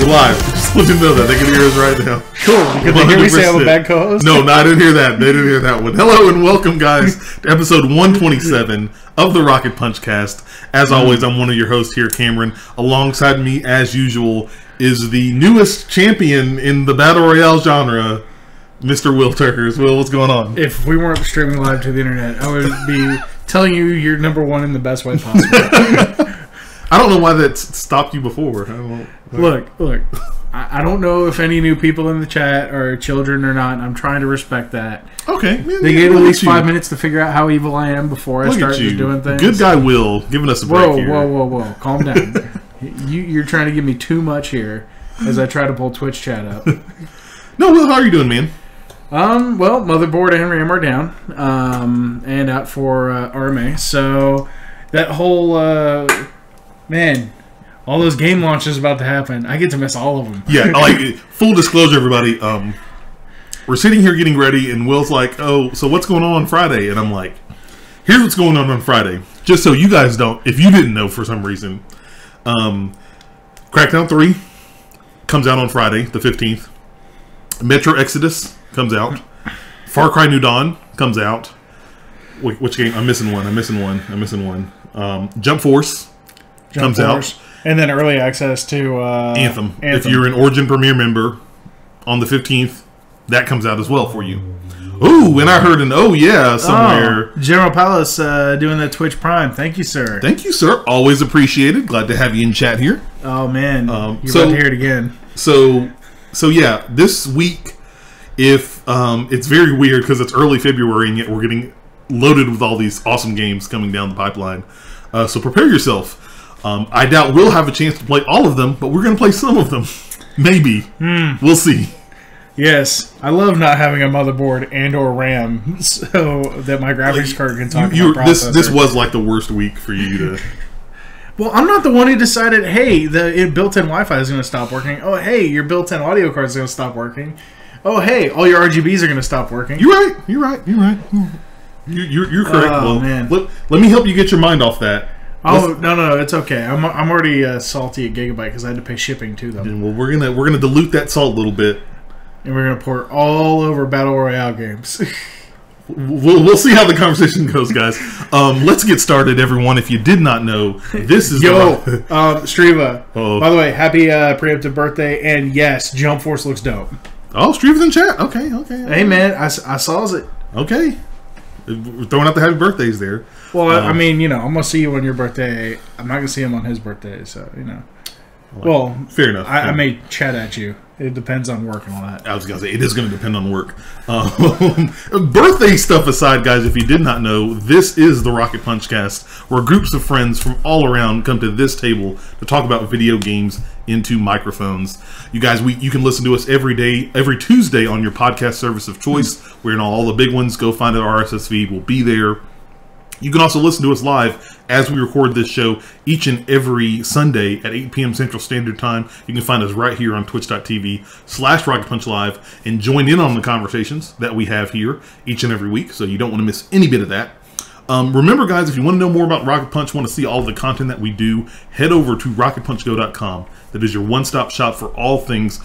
We're live. Just let them know that. They can hear us right now. Cool. Because they hear me say I'm a bad co-host? No, I didn't hear that. They didn't hear that one. Hello and welcome, guys, to episode 127 of the Rocket Punch Cast. As always, I'm one of your hosts here, Cameron. Alongside me, as usual, is the newest champion in the Battle Royale genre, Mr. Will Turkers. Will, what's going on? If we weren't streaming live to the internet, I would be telling you you're number one in the best way possible. I don't know why that stopped you before. Look. I don't know if any new people in the chat are children or not. I'm trying to respect that. Okay. Man, they get at least 5 minutes to figure out how evil I am before I start just doing things. Good guy Will, giving us a break here. Whoa. Calm down. You're trying to give me too much here as I try to pull Twitch chat up. No, Will, how are you doing, man? Well, Motherboard and RAM are down, and out for RMA. So that whole man, all those game launches about to happen. I get to miss all of them. Yeah, like full disclosure, everybody. We're sitting here getting ready, and Will's like, "Oh, so what's going on Friday?" And I'm like, "Here's what's going on Friday." Just so you guys don't, if you didn't know for some reason, Crackdown 3 comes out on Friday, the 15th. Metro Exodus comes out. Far Cry New Dawn comes out. Which game? I'm missing one. Jump Force comes out. And then early access to Anthem. If you're an Origin Premier member on the 15th, that comes out as well for you. Ooh, and I heard an "oh yeah" somewhere. Oh, General Palace doing the Twitch Prime. Thank you, sir. Thank you, sir. Always appreciated. Glad to have you in chat here. Oh man, you're about to hear it again. So yeah, this week, if it's very weird because it's early February and yet we're getting loaded with all these awesome games coming down the pipeline. So prepare yourself. I doubt we'll have a chance to play all of them, but we're going to play some of them. Maybe. We'll see. Yes. I love not having a motherboard and or RAM so that my graphics card can talk about processor. This was like the worst week for you to... Well, I'm not the one who decided, hey, the built-in Wi-Fi is going to stop working. Oh, hey, your built-in audio card is going to stop working. Oh, hey, all your RGBs are going to stop working. You're right. You're correct. Oh, man. Let me help you get your mind off that. Oh no, it's okay. I'm already salty at Gigabyte because I had to pay shipping to them. Well, we're gonna dilute that salt a little bit, and we're gonna pour it all over Battle Royale games. We'll see how the conversation goes, guys. Let's get started, everyone. If you did not know, this is Striva. By the way, happy preemptive birthday, and yes, Jump Force looks dope. Oh, Striva's in chat. Okay. Hey man, I saw it. Okay, we're throwing out the happy birthdays there. Well, I mean, I'm going to see you on your birthday. I'm not going to see him on his birthday, so, Well, fair enough. I may chat at you. It depends on work and all that. I was going to say, it is going to depend on work. Birthday stuff aside, guys, if you did not know, this is the Rocket Punch Cast, where groups of friends from all around come to this table to talk about video games into microphones. You guys, you can listen to us every Tuesday on your podcast service of choice. We're in all the big ones. Go find our RSS feed. We'll be there. You can also listen to us live as we record this show each and every Sunday at 8 p.m. Central Standard Time. You can find us right here on twitch.tv/RocketPunchLive and join in on the conversations that we have here each and every week, so you don't want to miss any bit of that. Remember, guys, if you want to know more about Rocket Punch, want to see all the content that we do, head over to RocketPunchGo.com. That is your one-stop shop for all things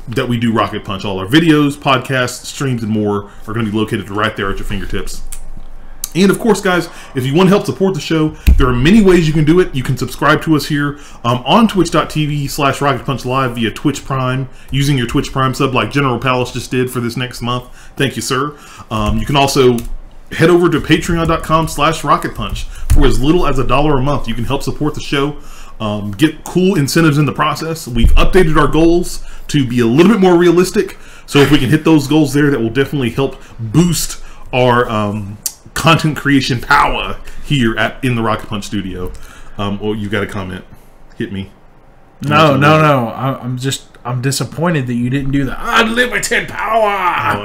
that we do Rocket Punch. All our videos, podcasts, streams, and more are going to be located right there at your fingertips. And of course, guys, if you want to help support the show, there are many ways you can do it. You can subscribe to us here on twitch.tv/RocketPunchLive via Twitch Prime, using your Twitch Prime sub like General Palace just did for this next month. Thank you, sir. You can also head over to patreon.com/RocketPunch. For as little as $1 a month, you can help support the show. Get cool incentives in the process. We've updated our goals to be a little bit more realistic. So if we can hit those goals there, that will definitely help boost our content creation power here in the Rocket Punch studio. Oh, you got a comment? Hit me. No. I'm disappointed that you didn't do the unlimited power.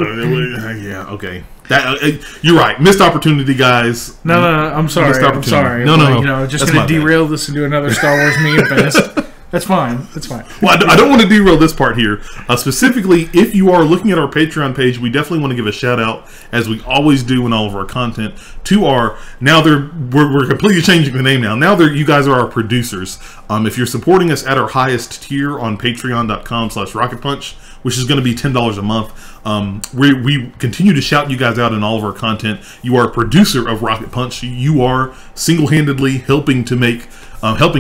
Yeah, okay. You're right. Missed opportunity, guys. No. I'm sorry. I'm sorry. No. Just going to derail this into another Star Wars meme fest. That's fine. That's fine. Well, I don't want to derail this part here. Specifically, if you are looking at our Patreon page, we definitely want to give a shout out, as we always do in all of our content, to our we're completely changing the name now. Now you guys are our producers. If you're supporting us at our highest tier on patreon.com/rocketpunch, which is going to be $10 a month, we continue to shout you guys out in all of our content. You are a producer of Rocket Punch. You are single-handedly helping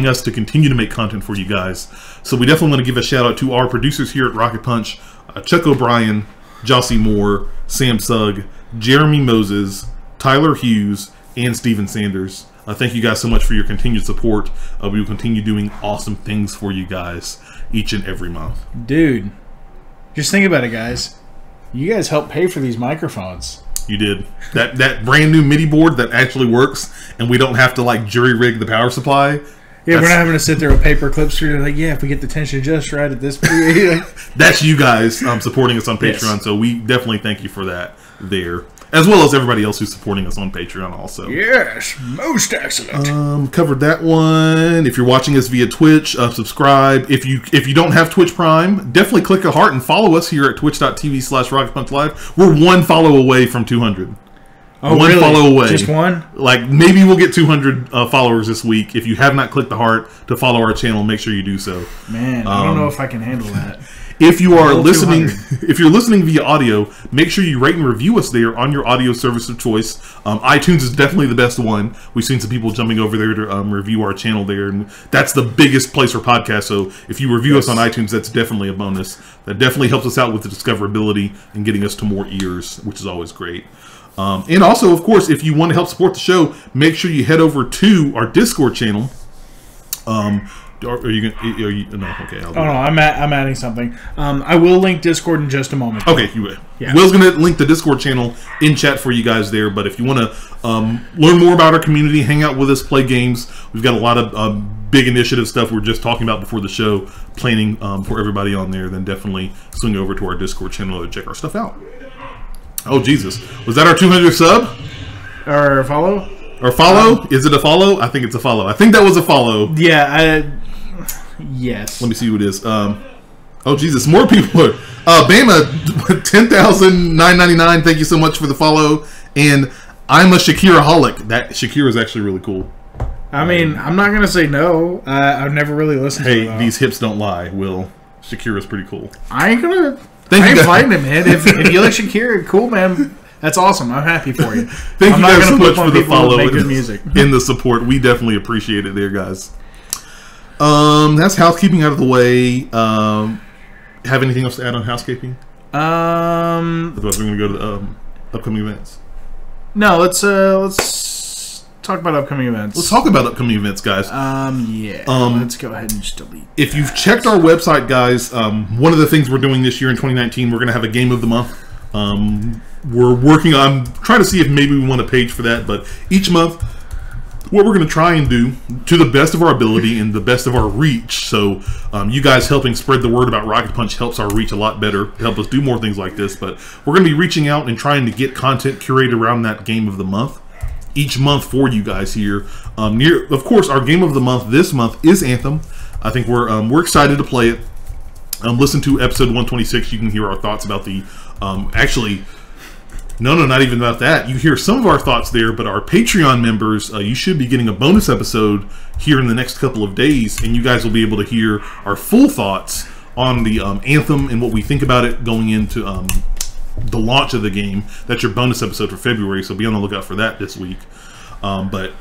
us to continue to make content for you guys. So we definitely want to give a shout out to our producers here at Rocket Punch: Chuck O'Brien, Jossie Moore, Sam Sugg, Jeremy Moses, Tyler Hughes, and Steven Sanders. Thank you guys so much for your continued support. We will continue doing awesome things for you guys each and every month. Dude, just think about it, guys. You guys helped pay for these microphones. You did. That brand new MIDI board that actually works, and we don't have to like jury rig the power supply. Yeah, we're not having to sit there with paper clips through. Like, yeah, if we get the tension just right at this period. That's you guys supporting us on Patreon. Yes. So we definitely thank you for that there, as well as everybody else who's supporting us on Patreon also. Yes, most excellent. Covered that one. If you're watching us via Twitch, subscribe. If you don't have Twitch Prime, definitely click a heart and follow us here at twitch.tv/RocketPunchLive. We're one follow away from 200. Oh, one really? follow away. Just one? Like, maybe we'll get 200 followers this week. If you have not clicked the heart to follow our channel, make sure you do so. Man, I don't know if I can handle that. If you are listening, if you're listening via audio, make sure you rate and review us there on your audio service of choice. iTunes is definitely the best one. We've seen some people jumping over there to review our channel there, and that's the biggest place for podcasts. So if you review us on iTunes, that's definitely a bonus. That definitely helps us out with the discoverability and getting us to more ears, which is always great. And also, of course, if you want to help support the show, make sure you head over to our Discord channel. Are you no, okay. Oh no, I'm adding something. I will link Discord in just a moment. Okay, you will. Yeah. Will's going to link the Discord channel in chat for you guys there. But if you want to learn more about our community, hang out with us, play games, we've got a lot of big initiative stuff we're just talking about before the show, planning for everybody on there. Then definitely swing over to our Discord channel to check our stuff out. Oh Jesus, was that our 200th sub? Or follow? Or follow? Is it a follow? I think it's a follow. I think that was a follow. Yeah. Yes. Let me see who it is. Oh Jesus, more people are. Bama, 10,999. Thank you so much for the follow. And I'm a Shakira-holic. That Shakira is actually really cool. I mean, I'm not gonna say no. I've never really listened to her. Hey, these hips don't lie. Will, Shakira's pretty cool. I ain't gonna. I ain't fighting it, man. If you like Shakira, cool, man. That's awesome. I'm happy for you. Thank you guys so much for the follow and the support. We definitely appreciate it there, guys. That's housekeeping out of the way. Have anything else to add on housekeeping? Otherwise, we're going to go to the upcoming events. No, let's talk about upcoming events. Let's talk about upcoming events, guys. Yeah. Let's go ahead and just delete. If you've checked our website, guys, one of the things we're doing this year in 2019, we're going to have a game of the month. We're working on trying to see if maybe we want a page for that, but each month what we're going to try and do to the best of our ability and the best of our reach, so you guys helping spread the word about Rocket Punch helps our reach a lot better, help us do more things like this. But we're going to be reaching out and trying to get content curated around that game of the month each month for you guys here. Of course, our game of the month this month is Anthem. I think we're excited to play it. Listen to episode 126. You can hear our thoughts about the actually, no, not even about that. You hear some of our thoughts there, but our Patreon members, you should be getting a bonus episode here in the next couple of days, and you guys will be able to hear our full thoughts on the Anthem and what we think about it going into the launch of the game. That's your bonus episode for February, so be on the lookout for that this week. But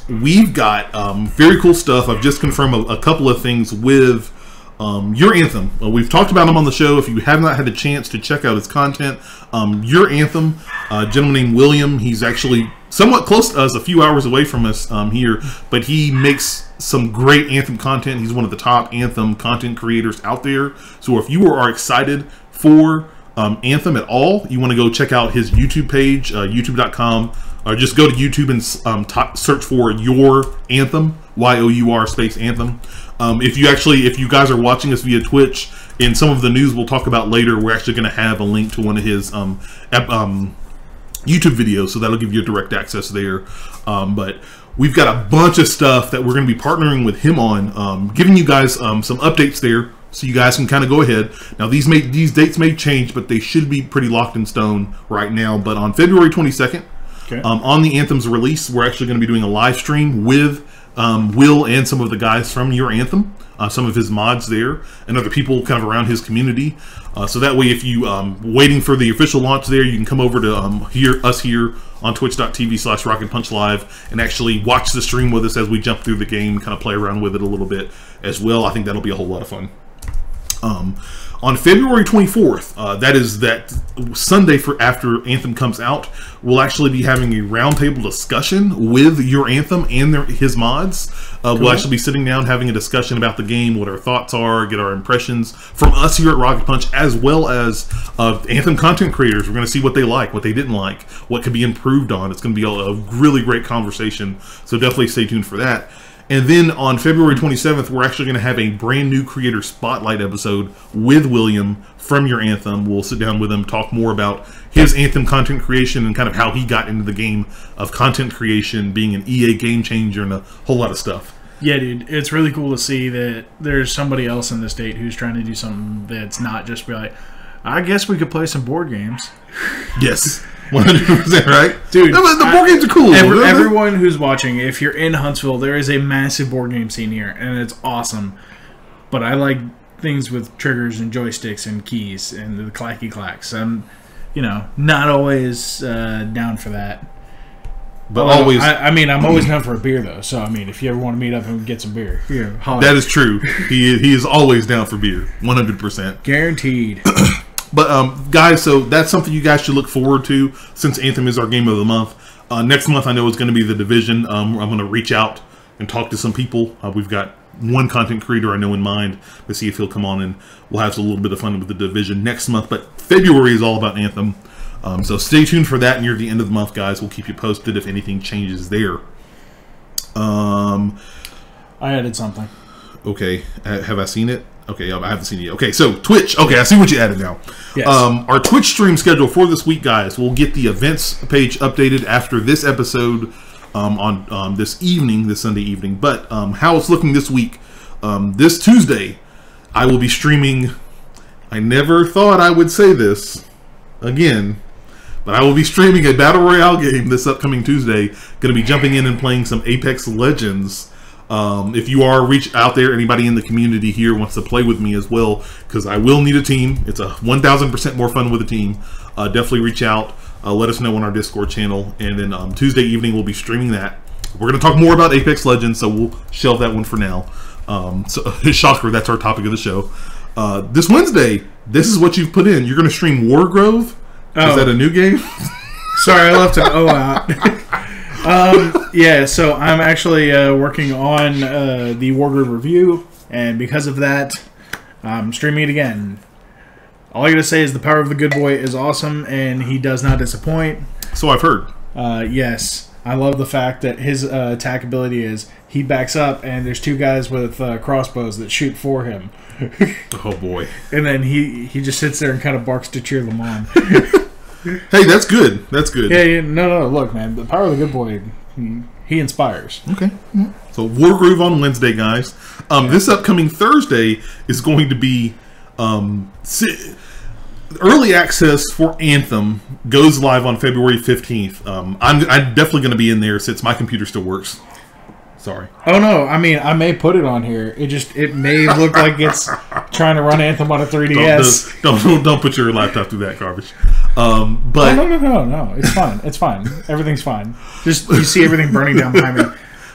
we've got very cool stuff. I've just confirmed a couple of things with Your Anthem. We've talked about him on the show. If you have not had a chance to check out his content, Your Anthem, a gentleman named William, he's actually somewhat close to us, a few hours away from us here, but he makes some great Anthem content. He's one of the top Anthem content creators out there. So if you are excited for Anthem at all, you want to go check out his YouTube page, youtube.com, or just go to YouTube and search for Your Anthem, Y-O-U-R space Anthem. If you guys are watching us via Twitch, in some of the news we'll talk about later, we're actually going to have a link to one of his YouTube videos, so that'll give you direct access there. But we've got a bunch of stuff that we're going to be partnering with him on, giving you guys some updates there, so you guys can kind of go ahead. Now these dates may change, but they should be pretty locked in stone right now. But on February 22nd, on the Anthem's release, we're actually going to be doing a live stream with Will and some of the guys from Your Anthem, some of his mods there, and other people kind of around his community. So that way, if you waiting for the official launch there, you can come over to hear us here on twitch.tv/RocketPunchLive and actually watch the stream with us as we jump through the game and kind of play around with it a little bit as well. I think that'll be a whole lot of fun. On February 24th, that is that Sunday after Anthem comes out, we'll actually be having a roundtable discussion with Your Anthem and his mods. We'll actually be sitting down having a discussion about the game, what our thoughts are, get our impressions from us here at Rocket Punch, as well as Anthem content creators. We're going to see what they like, what they didn't like, what could be improved on. It's going to be a really great conversation, so definitely stay tuned for that. And then on February 27th, we're actually going to have a brand new creator spotlight episode with William from Your Anthem. We'll sit down with him, talk more about his Anthem content creation and kind of how he got into the game of content creation, being an EA game changer, and a whole lot of stuff. Yeah, dude, it's really cool to see that there's somebody else in the state who's trying to do something that's not just be like, I guess we could play some board games. Yes. 100%, right? Dude, the board games are cool. Everyone who's watching, if you're in Huntsville, there is a massive board game scene here, and it's awesome. But I like things with triggers and joysticks and keys and the clacky clacks. I'm, not always down for that. But always. I'm always down for a beer, though. So, if you ever want to meet up and get some beer, here, holler. That is true. He is always down for beer. 100%. Guaranteed. But guys, so that's something you guys should look forward to, since Anthem is our game of the month. Next month, I know it's going to be The Division. I'm going to reach out and talk to some people. We've got one content creator I know in mind to see if he'll come on, and we'll have a little bit of fun with The Division next month. But February is all about Anthem. So stay tuned for that near the end of the month, guys. We'll keep you posted if anything changes there. I added something. Okay. Have I seen it? Okay, I haven't seen it yet. Okay, so Twitch. Okay, I see what you added now. Yes. Our Twitch stream schedule for this week, guys. We'll get the events page updated after this episode on this Sunday evening. But how it's looking this week. This Tuesday, I will be streaming. I never thought I would say this again, but I will be streaming a Battle Royale game this upcoming Tuesday. Going to be jumping in and playing some Apex Legends. If you are out there, anybody in the community here wants to play with me as well, because I will need a team. It's a 1,000% more fun with a team. Definitely reach out. Let us know on our Discord channel. And then Tuesday evening, we'll be streaming that. We're going to talk more about Apex Legends, so we'll shelve that one for now. So shocker, that's our topic of the show. This Wednesday, this is what you've put in. You're going to stream Wargrove. Is that a new game? Sorry, I left an O out. Yeah, so I'm actually working on the Wargrove review, and because of that, I'm streaming it again. All I gotta say is the power of the good boy is awesome, and he does not disappoint. So I've heard. Yes, I love the fact that his attack ability is he backs up, and there's two guys with crossbows that shoot for him. Oh boy! And then he just sits there and kind of barks to cheer them on. Hey, that's good. That's good. Yeah, no. Look, man, the power of the good boy, he inspires. Okay. So Wargroove on Wednesday, guys. This upcoming Thursday is going to be early access for Anthem. Goes live on February 15th. I'm definitely going to be in there since my computer still works. Sorry. Oh no, I may put it on here. It may look like it's trying to run Anthem on a 3DS. Don't put your laptop through that garbage. But no, it's fine. It's fine. Everything's fine. Just you see everything burning down behind me.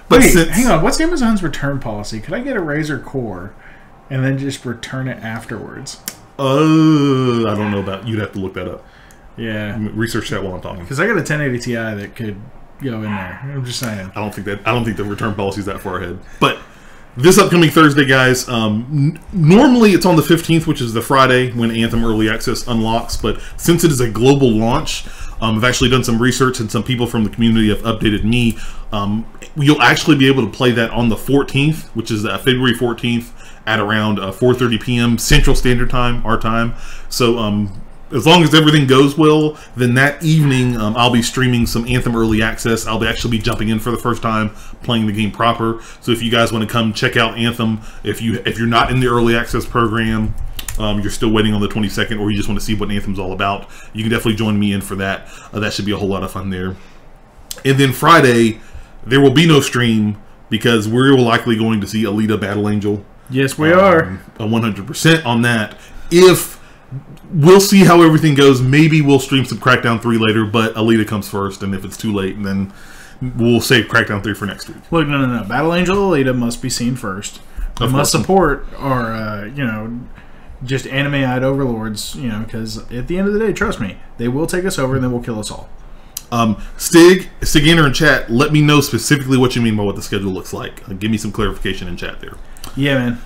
But wait, hang on. What's Amazon's return policy? Could I get a Razer Core and then just return it afterwards? I don't know about. You'd have to look that up. Yeah. Research that while I'm talking. Because I got a 1080 Ti that could go in there. I'm just saying. I don't think the return policy is that far ahead. But this upcoming Thursday, guys, normally it's on the 15th, which is the Friday when Anthem Early Access unlocks. But since it is a global launch, I've actually done some research, and some people from the community have updated me. You'll actually be able to play that on the 14th, which is February 14th at around 4:30 p.m. Central Standard Time, our time. So as long as everything goes well, then that evening I'll be streaming some Anthem Early Access. I'll actually be jumping in for the first time, playing the game proper. So if you guys want to come check out Anthem, if you're not in the Early Access program, you're still waiting on the 22nd, or you just want to see what Anthem's all about, you can definitely join me in for that. That should be a whole lot of fun there. And then Friday, there will be no stream because we're likely going to see Alita Battle Angel. Yes, we are. 100% on that. We'll see how everything goes. Maybe we'll stream some Crackdown 3 later, but Alita comes first, and if it's too late, then we'll save Crackdown 3 for next week. Look, no. Battle Angel Alita must be seen first. We must support our, just anime-eyed overlords, because at the end of the day, trust me, they will take us over and then we'll kill us all. Stigainer in chat, let me know specifically what you mean by what the schedule looks like. Give me some clarification in chat there. Yeah, man.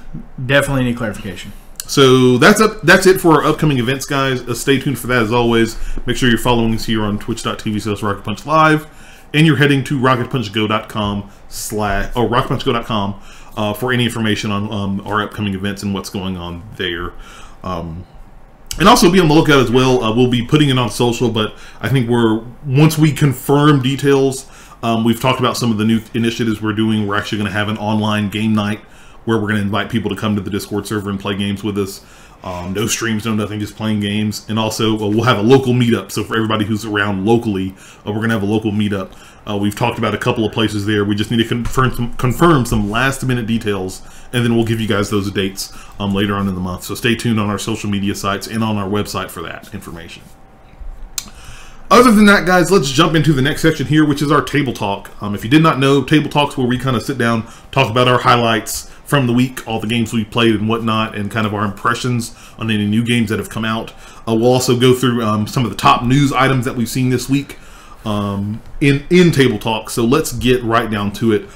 Definitely need clarification. So that's it for our upcoming events, guys. Stay tuned for that as always. Make sure you're following us here on twitch.tv/RocketPunchLive, and you're heading to rocketpunchgo.com for any information on our upcoming events and what's going on there. And also be on the lookout as well. We'll be putting it on social, but I think once we confirm details, we've talked about some of the new initiatives we're doing. We're actually going to have an online game night where we're going to invite people to come to the Discord server and play games with us. No streams, no nothing, just playing games. And also, we'll have a local meetup. So for everybody who's around locally, we're going to have a local meetup. We've talked about a couple of places there. We just need to confirm some last-minute details, and then we'll give you guys those dates later on in the month. So stay tuned on our social media sites and on our website for that information. Other than that, guys, let's jump into the next section here, which is our Table Talk. If you did not know, Table Talk's where we kind of sit down, talk about our highlights from the week, all the games we played and whatnot, and kind of our impressions on any new games that have come out. We'll also go through some of the top news items that we've seen this week in Table Talk. So let's get right down to it.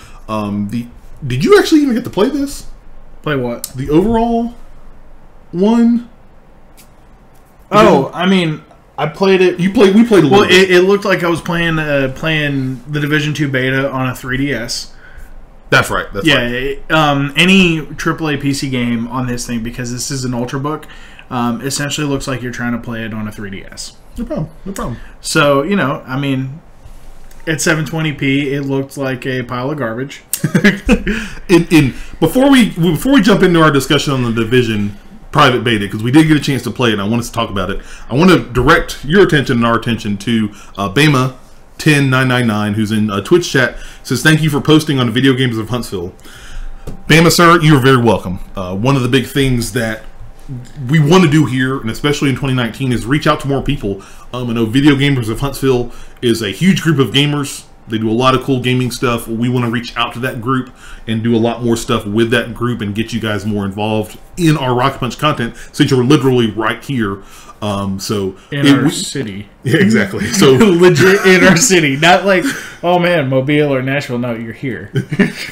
Did you actually even get to play this? Play what? The overall one? Oh, I mean, I played it. We played a little bit. It looked like I was playing the Division 2 beta on a 3DS. That's right. That's right. Any AAA PC game on this thing, because this is an Ultrabook, essentially looks like you're trying to play it on a 3DS. No problem. So, I mean, at 720p, it looked like a pile of garbage. Before we jump into our discussion on the Division private beta, because we did get a chance to play it, and I want us to talk about it, I want to direct your attention and our attention to Bama 10999, who's in Twitch chat, says thank you for posting on Video Games of Huntsville. Bama, sir, you're very welcome. One of the big things that we want to do here, and especially in 2019, is reach out to more people. I know Video Gamers of Huntsville is a huge group of gamers. They do a lot of cool gaming stuff. We want to reach out to that group and do a lot more stuff with that group and get you guys more involved in our Rocket Punch content, since you're literally right here. So in our city. Yeah, exactly. So legit in our city, not like, oh man, Mobile or Nashville. No, you're here.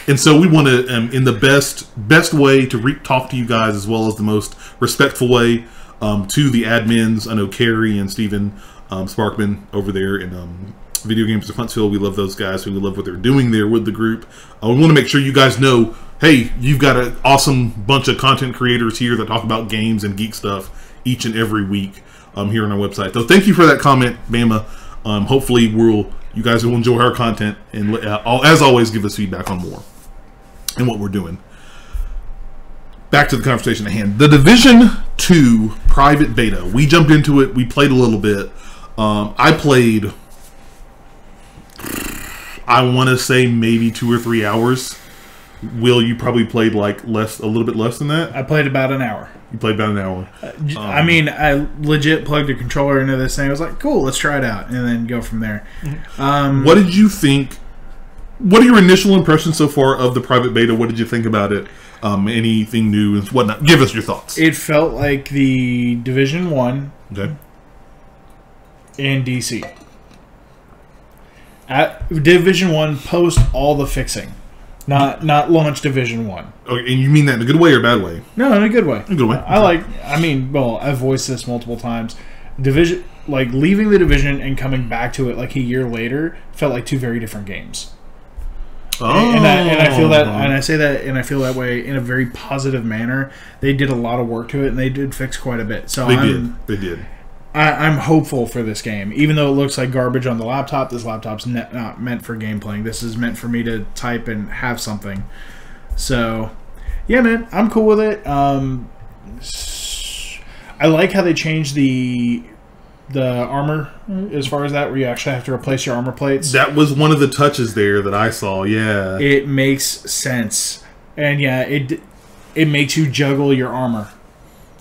And so we want to, in the best way to talk to you guys, as well as the most respectful way, to the admins. I know Carrie and Steven Sparkman over there in Video Games of Huntsville. We love those guys. We love what they're doing there with the group. We want to make sure you guys know, hey, you've got an awesome bunch of content creators here that talk about games and geek stuff each and every week here on our website. So thank you for that comment, Bama. Hopefully you guys will enjoy our content, and as always, give us feedback on more and what we're doing. Back to the conversation at hand. The Division 2 private beta. We jumped into it. We played a little bit. I played, I want to say maybe 2 or 3 hours. Will, you probably played like a little bit less than that? I played about an hour. You played about an hour. I mean, I legit plugged a controller into this thing. I was like, cool, let's try it out, and then go from there. What did you think? What are your initial impressions so far of the private beta? What did you think about it? Anything new and whatnot? Give us your thoughts. It felt like the Division 1 okay. and DC. At Division 1 post all the fixing. Not launch Division 1. Okay, and you mean that in a good way or bad way? No, in a good way. In a good way. I've voiced this multiple times. Division, like leaving the Division and coming back to it like a year later, felt like 2 very different games. Oh. And I feel that, and I say that, and I feel that way in a very positive manner. They did a lot of work to it, and they did fix quite a bit. So They did. I'm hopeful for this game. Even though it looks like garbage on the laptop, this laptop's not meant for game playing. This is meant for me to type and have something. So, yeah, man, I'm cool with it. I like how they changed the armor as far as that, where you actually have to replace your armor plates. That was one of the touches there that I saw, yeah. It makes sense. And, yeah, it makes you juggle your armor.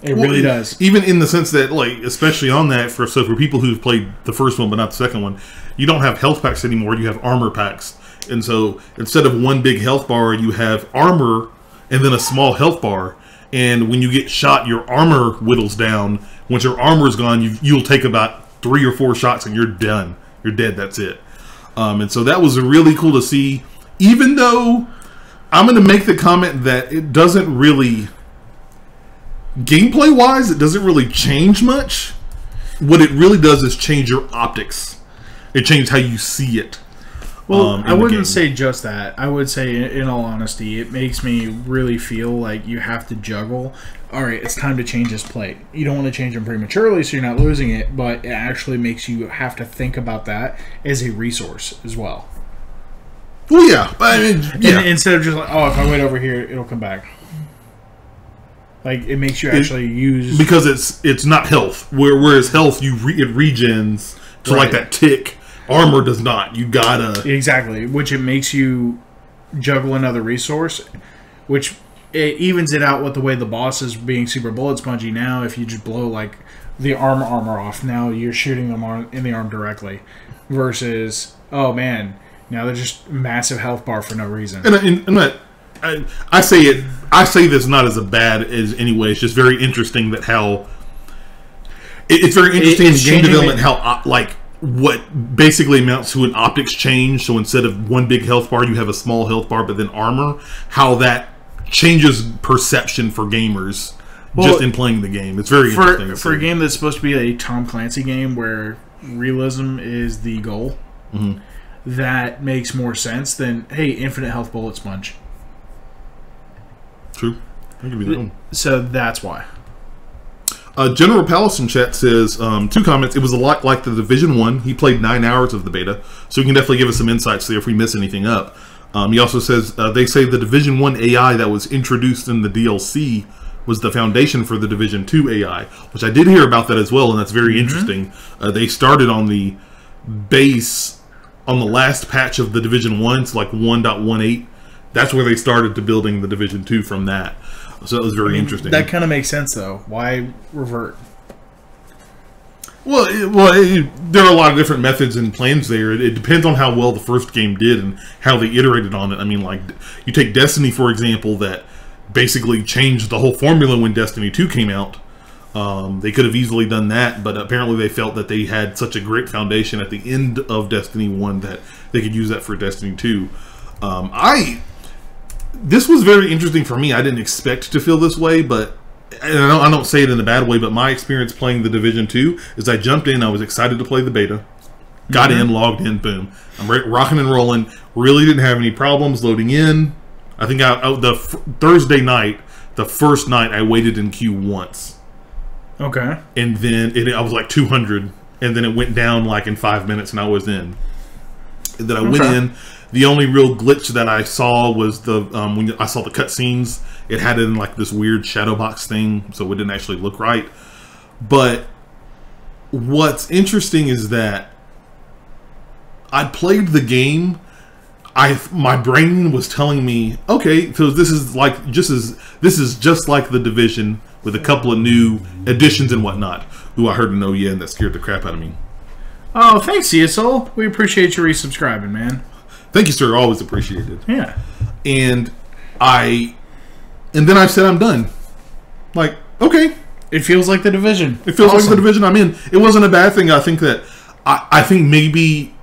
It really does. Even in the sense that, like, especially on that, for people who've played the first one but not the second one, you don't have health packs anymore, you have armor packs. And so instead of one big health bar, you have armor and then a small health bar. And when you get shot, your armor whittles down. Once your armor is gone, you'll take about 3 or 4 shots and you're done. You're dead, that's it. And so that was really cool to see. Even though I'm going to make the comment that it doesn't really... Gameplay-wise, it doesn't really change much. What it really does is change your optics. It changes how you see it. Well, I wouldn't say just that. I would say, in all honesty, it makes me really feel like you have to juggle. All right, it's time to change this plate. You don't want to change them prematurely so you're not losing it, but it actually makes you have to think about that as a resource as well. Well, yeah. I mean, yeah. And instead of just like, oh, if I wait over here, it'll come back. Like, it makes you actually use... Because it's not health. Whereas health, it regens to like that tick. Armor does not. You gotta... Exactly. Which it makes you juggle another resource. Which it evens it out with the way the boss is being super bullet spongy now. If you just blow, like, the armor off, now you're shooting them in the arm directly. Versus, oh, man, now they're just massive health bar for no reason. I say this not as a bad as anyway. It's just very interesting that how it's very interesting in game development how like what basically amounts to an optics change. So instead of one big health bar, you have a small health bar, but then armor. How that changes perception for gamers just in playing the game. It's very interesting for a game that's supposed to be a Tom Clancy game where realism is the goal. Mm-hmm. That makes more sense than hey, infinite health bullet sponge. True. That could be that one. So that's why. General Palace in chat says, 2 comments. It was a lot like the Division 1. He played 9 hours of the beta, so you can definitely give us some insights there if we miss anything up. He also says, they say the Division 1 AI that was introduced in the DLC was the foundation for the Division 2 AI, which I did hear about that as well, and that's very interesting. They started on the base, on the last patch of the Division 1, it's like 1.18. That's where they started to building the Division 2 from that. So that was very interesting. That kind of makes sense, though. Why revert? Well, there are a lot of different methods and plans there. It depends on how well the first game did and how they iterated on it. I mean, like, you take Destiny, for example, that basically changed the whole formula when Destiny 2 came out. They could have easily done that, but apparently they felt that they had such a great foundation at the end of Destiny 1 that they could use that for Destiny 2. This was very interesting for me. I didn't expect to feel this way, but I don't say it in a bad way, but my experience playing the Division 2 is I jumped in, I was excited to play the beta, got in, logged in, boom. I'm rocking and rolling, really didn't have any problems loading in. I think Thursday night, the first night, I waited in queue once. Okay. And then I was like 200, and then it went down like in 5 minutes, and I was in. And then I went in. The only real glitch that I saw was when I saw the cutscenes. It had it in like this weird shadow box thing, so it didn't actually look right. But what's interesting is that I played the game. My brain was telling me, okay, so this is just like the Division with a couple of new additions and whatnot. Ooh, I heard an oh yeah, and that scared the crap out of me. Oh, thanks, CSL. We appreciate you resubscribing, man. Thank you, sir. Always appreciated. Yeah. And then I said I'm done. Like, okay. It feels like the Division. It feels like the Division I'm in. It wasn't a bad thing. I think that I think maybe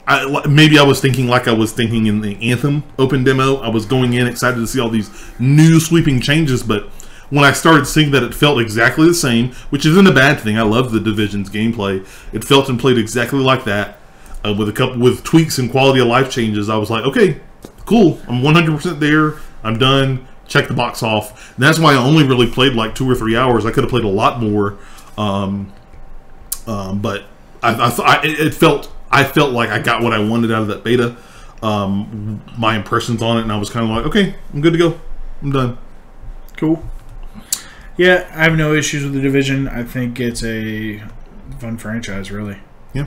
I was thinking like I was thinking in the Anthem open demo. I was going in excited to see all these new sweeping changes, but when I started seeing that it felt exactly the same, which isn't a bad thing. I love the Division's gameplay. It felt and played exactly like that. With tweaks and quality of life changes, I was like, okay, cool. I'm 100% there. I'm done. Check the box off. And that's why I only really played like 2 or 3 hours. I could have played a lot more. But I felt like I got what I wanted out of that beta. My impressions on it, and I was kind of like, okay, I'm good to go. I'm done. Cool. Yeah, I have no issues with the Division. I think it's a fun franchise, really. Yeah.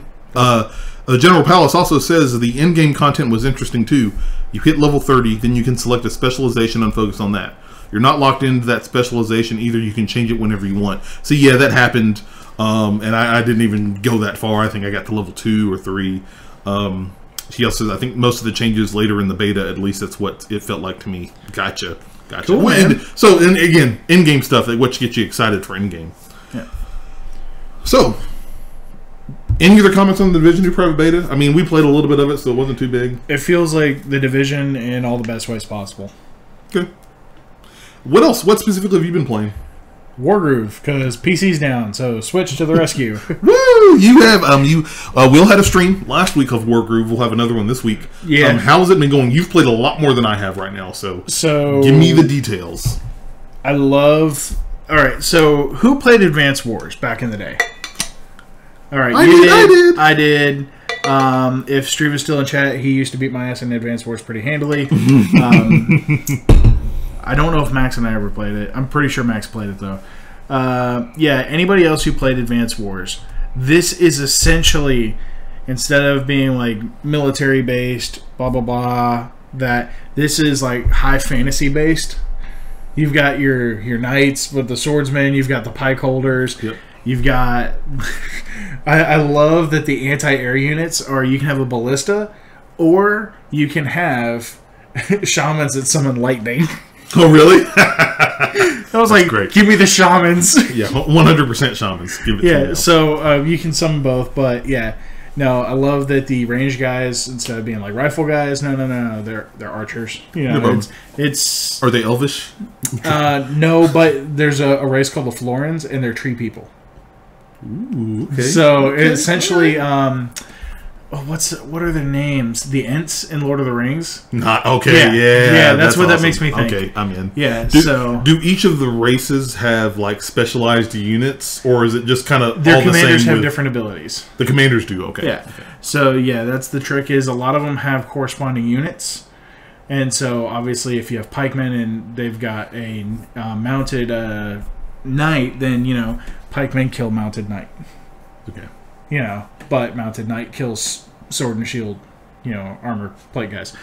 General Palace also says the in-game content was interesting too. You hit level 30, then you can select a specialization and focus on that. You're not locked into that specialization either. You can change it whenever you want. So yeah, that happened, and I didn't even go that far. I think I got to level 2 or 3. He also says, I think most of the changes later in the beta, at least that's what it felt like to me. Gotcha. Cool, man. So, again, in-game stuff, what gets you excited for in-game. Yeah. So, any other comments on the Division 2 private beta? I mean, we played a little bit of it, so it wasn't too big. It feels like the Division in all the best ways possible. Okay. What else? What specifically have you been playing? Wargroove, because PC's down, so switch to the rescue. Woo! You have Will had a stream last week of Wargroove. We'll have another one this week. Yeah. How has it been going? You've played a lot more than I have right now, so give me the details. I love. All right, so who played Advance Wars back in the day? All right, I did. If Steve is still in chat, he used to beat my ass in Advance Wars pretty handily. I don't know if Max and I ever played it. I'm pretty sure Max played it, though. Yeah, anybody else who played Advance Wars, this is essentially, instead of being like military-based, blah, blah, blah, that this is like high fantasy-based. You've got your knights with the swordsmen. You've got the pike holders. Yep. You've got... I love that the anti-air units are, you can have a ballista, or you can have shamans that summon lightning. Oh, really? I was That's like, great. Give me the shamans. Yeah, 100% shamans. Give it to me. So you can summon both, but yeah. No, I love that the range guys, instead of being like rifle guys, no, they're archers. You know, it's Are they elvish? No, but there's a race called the Florins, and they're tree people. Ooh, okay. So essentially, what are their names? The Ents in Lord of the Rings? Not okay. Yeah, that's what awesome. that makes me think. Okay, I'm in. Yeah. Do each of the races have like specialized units, or is it just kind of their all commanders the same have different abilities? The commanders do. Okay. Yeah. Okay. So yeah, that's the trick. Is a lot of them have corresponding units, and so obviously if you have pikemen and they've got a mounted knight, then pikemen kill mounted knight. Okay. But mounted knight kills sword and shield, armor plate guys.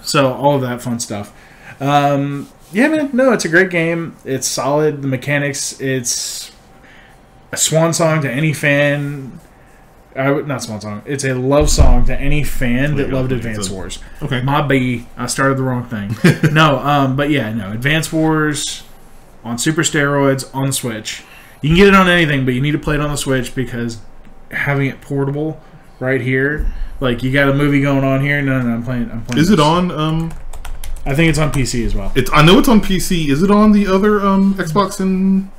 So all of that fun stuff. Yeah, man, no, it's a great game. It's solid. The mechanics, it's a swan song to any fan. Not swan song. It's a love song to any fan that loved Advance Wars. Okay. My B. I started the wrong thing. But yeah, no. Advance Wars on super steroids on the Switch. You can get it on anything, but you need to play it on the Switch because having it portable right here, like you got a movie going on here. No, I'm playing. Is it on? I think it's on PC as well. I know it's on PC. Is it on the other Xbox and?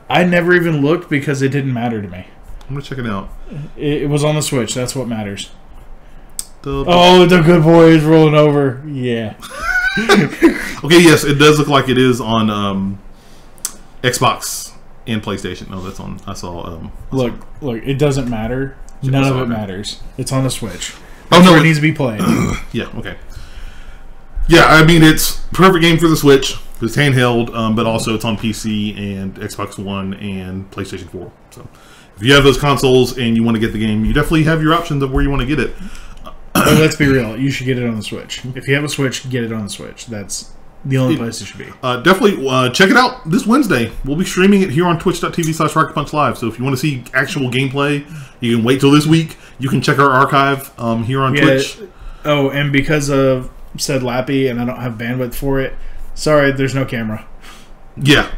I never even looked because it didn't matter to me. I'm gonna check it out. It was on the Switch. That's what matters. The good boy is rolling over. Yeah. Okay. Yes, it does look like it is on Xbox and PlayStation. No, that's on. I saw. Look. It doesn't matter. None of it matters. It's on the Switch. It needs to be played. Yeah. Okay. Yeah, I mean it's perfect game for the Switch. It's handheld, but also it's on PC and Xbox One and PlayStation 4. So if you have those consoles and you want to get the game, you definitely have your options of where you want to get it. Well, let's be real. You should get it on the Switch. If you have a Switch, get it on the Switch. That's the only place it should be. Definitely check it out this Wednesday. We'll be streaming it here on twitch.tv/RocketPunchLive. So if you want to see actual gameplay, you can wait till this week. You can check our archive here on Twitch. Oh, and because of said Lappy and I don't have bandwidth for it, sorry, there's no camera. Yeah,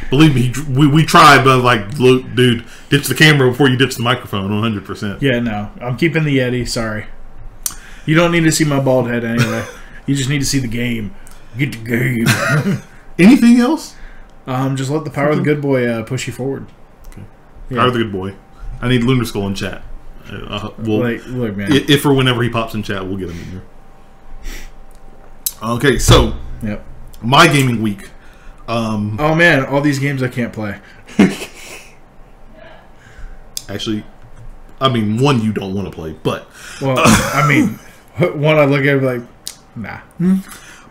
believe me, we tried, but like, look, dude, ditch the camera before you ditch the microphone, 100%. Yeah, no, I'm keeping the Yeti. Sorry, you don't need to see my bald head anyway. You just need to see the game. Get the game. Anything else? Just let the power of the good boy push you forward. Okay. Power of the good boy. I need Lunar Skull in chat. Look, man. If or whenever he pops in chat, we'll get him in here. Okay, so my gaming week. Oh man, all these games I can't play. Actually, I mean, one you don't want to play, but... Well, I mean, one I look at and be like, nah.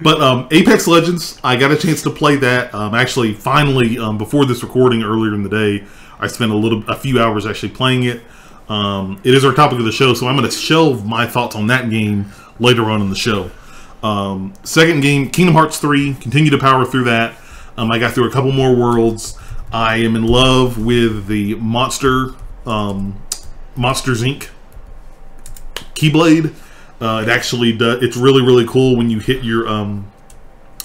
But Apex Legends, I got a chance to play that. Actually, finally, before this recording earlier in the day, I spent a few hours actually playing it. It is our topic of the show, so I'm going to shelve my thoughts on that game later on in the show. Second game, Kingdom Hearts 3. Continue to power through that. I got through a couple more worlds. I am in love with the Monsters Inc. Keyblade. It actually does. It's really, really cool when you hit your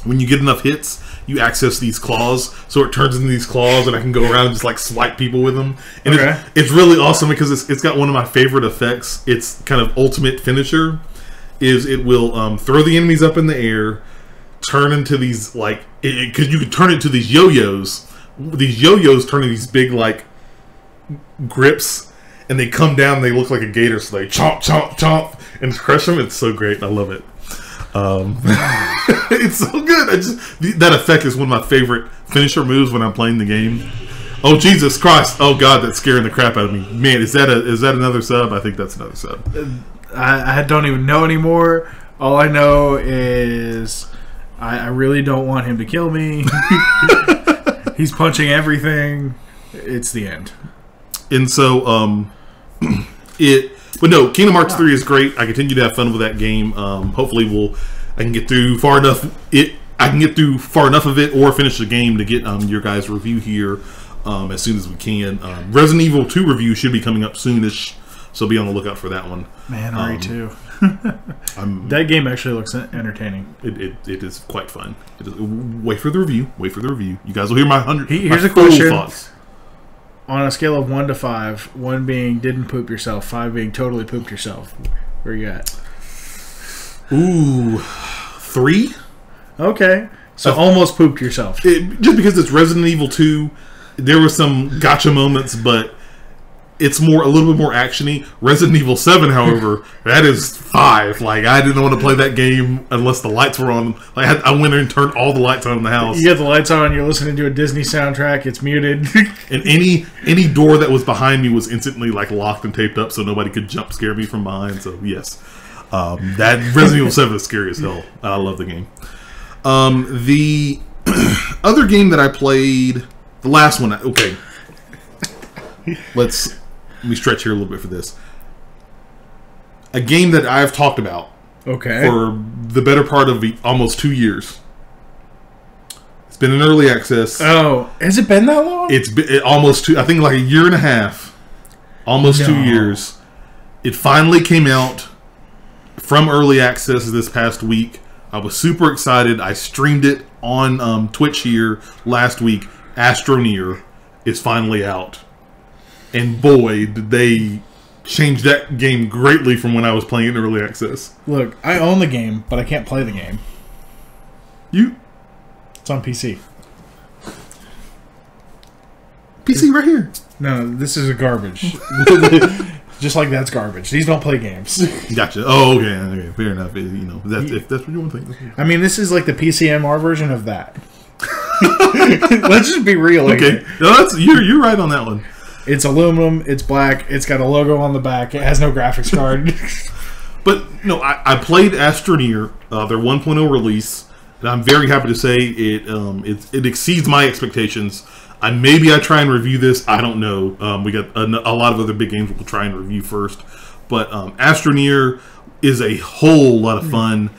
when you get enough hits, you access these claws, so it turns into these claws, and I can go around and just like swipe people with them. And it's really awesome because it's got one of my favorite effects. It's kind of ultimate finisher. Is it will throw the enemies up in the air, turn into these like because you can turn it to these yo-yos. These yo-yos turn into these big like grips, and they come down. And they look like a gator, so they chomp, chomp, chomp, and crush them. It's so great. I love it. It's so good. That effect is one of my favorite finisher moves when I'm playing the game. Oh Jesus Christ! Oh God, that's scaring the crap out of me. Man, is that another sub? I think that's another sub. I don't even know anymore. All I know is I really don't want him to kill me. He's punching everything. It's the end. And so, but no, Kingdom Hearts 3 is great. I continue to have fun with that game. Hopefully, I can get through far enough. I can get through far enough of it, or finish the game to get your guys' review here as soon as we can. Resident Evil 2 review should be coming up soonish, so be on the lookout for that one. Man, RE2. That game actually looks entertaining. It is quite fun. Wait for the review. Wait for the review. You guys will hear my Here's a question. Thoughts. On a scale of 1 to 5, 1 being didn't poop yourself, 5 being totally pooped yourself, where you at? Ooh, 3? Okay, so almost pooped yourself. Just because it's Resident Evil 2, there were some gotcha moments, but it's a little bit more actiony. Resident Evil 7, however, that is 5. Like, I didn't want to play that game unless the lights were on. Like, I went in and turned all the lights on in the house. You get the lights on, you're listening to a Disney soundtrack, it's muted. And any door that was behind me was instantly like locked and taped up, so nobody could jump scare me from behind. So yes, that Resident Evil 7 is scary as hell. I love the game. The other game that I played, the last one. Okay, let me stretch here a little bit for this. A game that I've talked about for the better part of almost 2 years. It's been in early access. Oh, has it been that long? It's been almost 2. I think like a year and a half. Almost 2 years. It finally came out from early access this past week. I was super excited. I streamed it on Twitch here last week. Astroneer is finally out. And boy, did they change that game greatly from when I was playing in early access. Look, I own the game, but I can't play the game. It's on PC. PC right here. No, this is a garbage. Just like that's garbage. These don't play games. Gotcha. Oh, okay. Fair enough. If that's what you want to think. I mean, this is like the PCMR version of that. Let's just be real. Okay. No, you're right on that one. It's aluminum. It's black. It's got a logo on the back. It has no graphics card. But no, I played Astroneer, their 1.0 release, and I'm very happy to say it exceeds my expectations. Maybe I try and review this. I don't know. We got a lot of other big games we'll try and review first, but Astroneer is a whole lot of fun.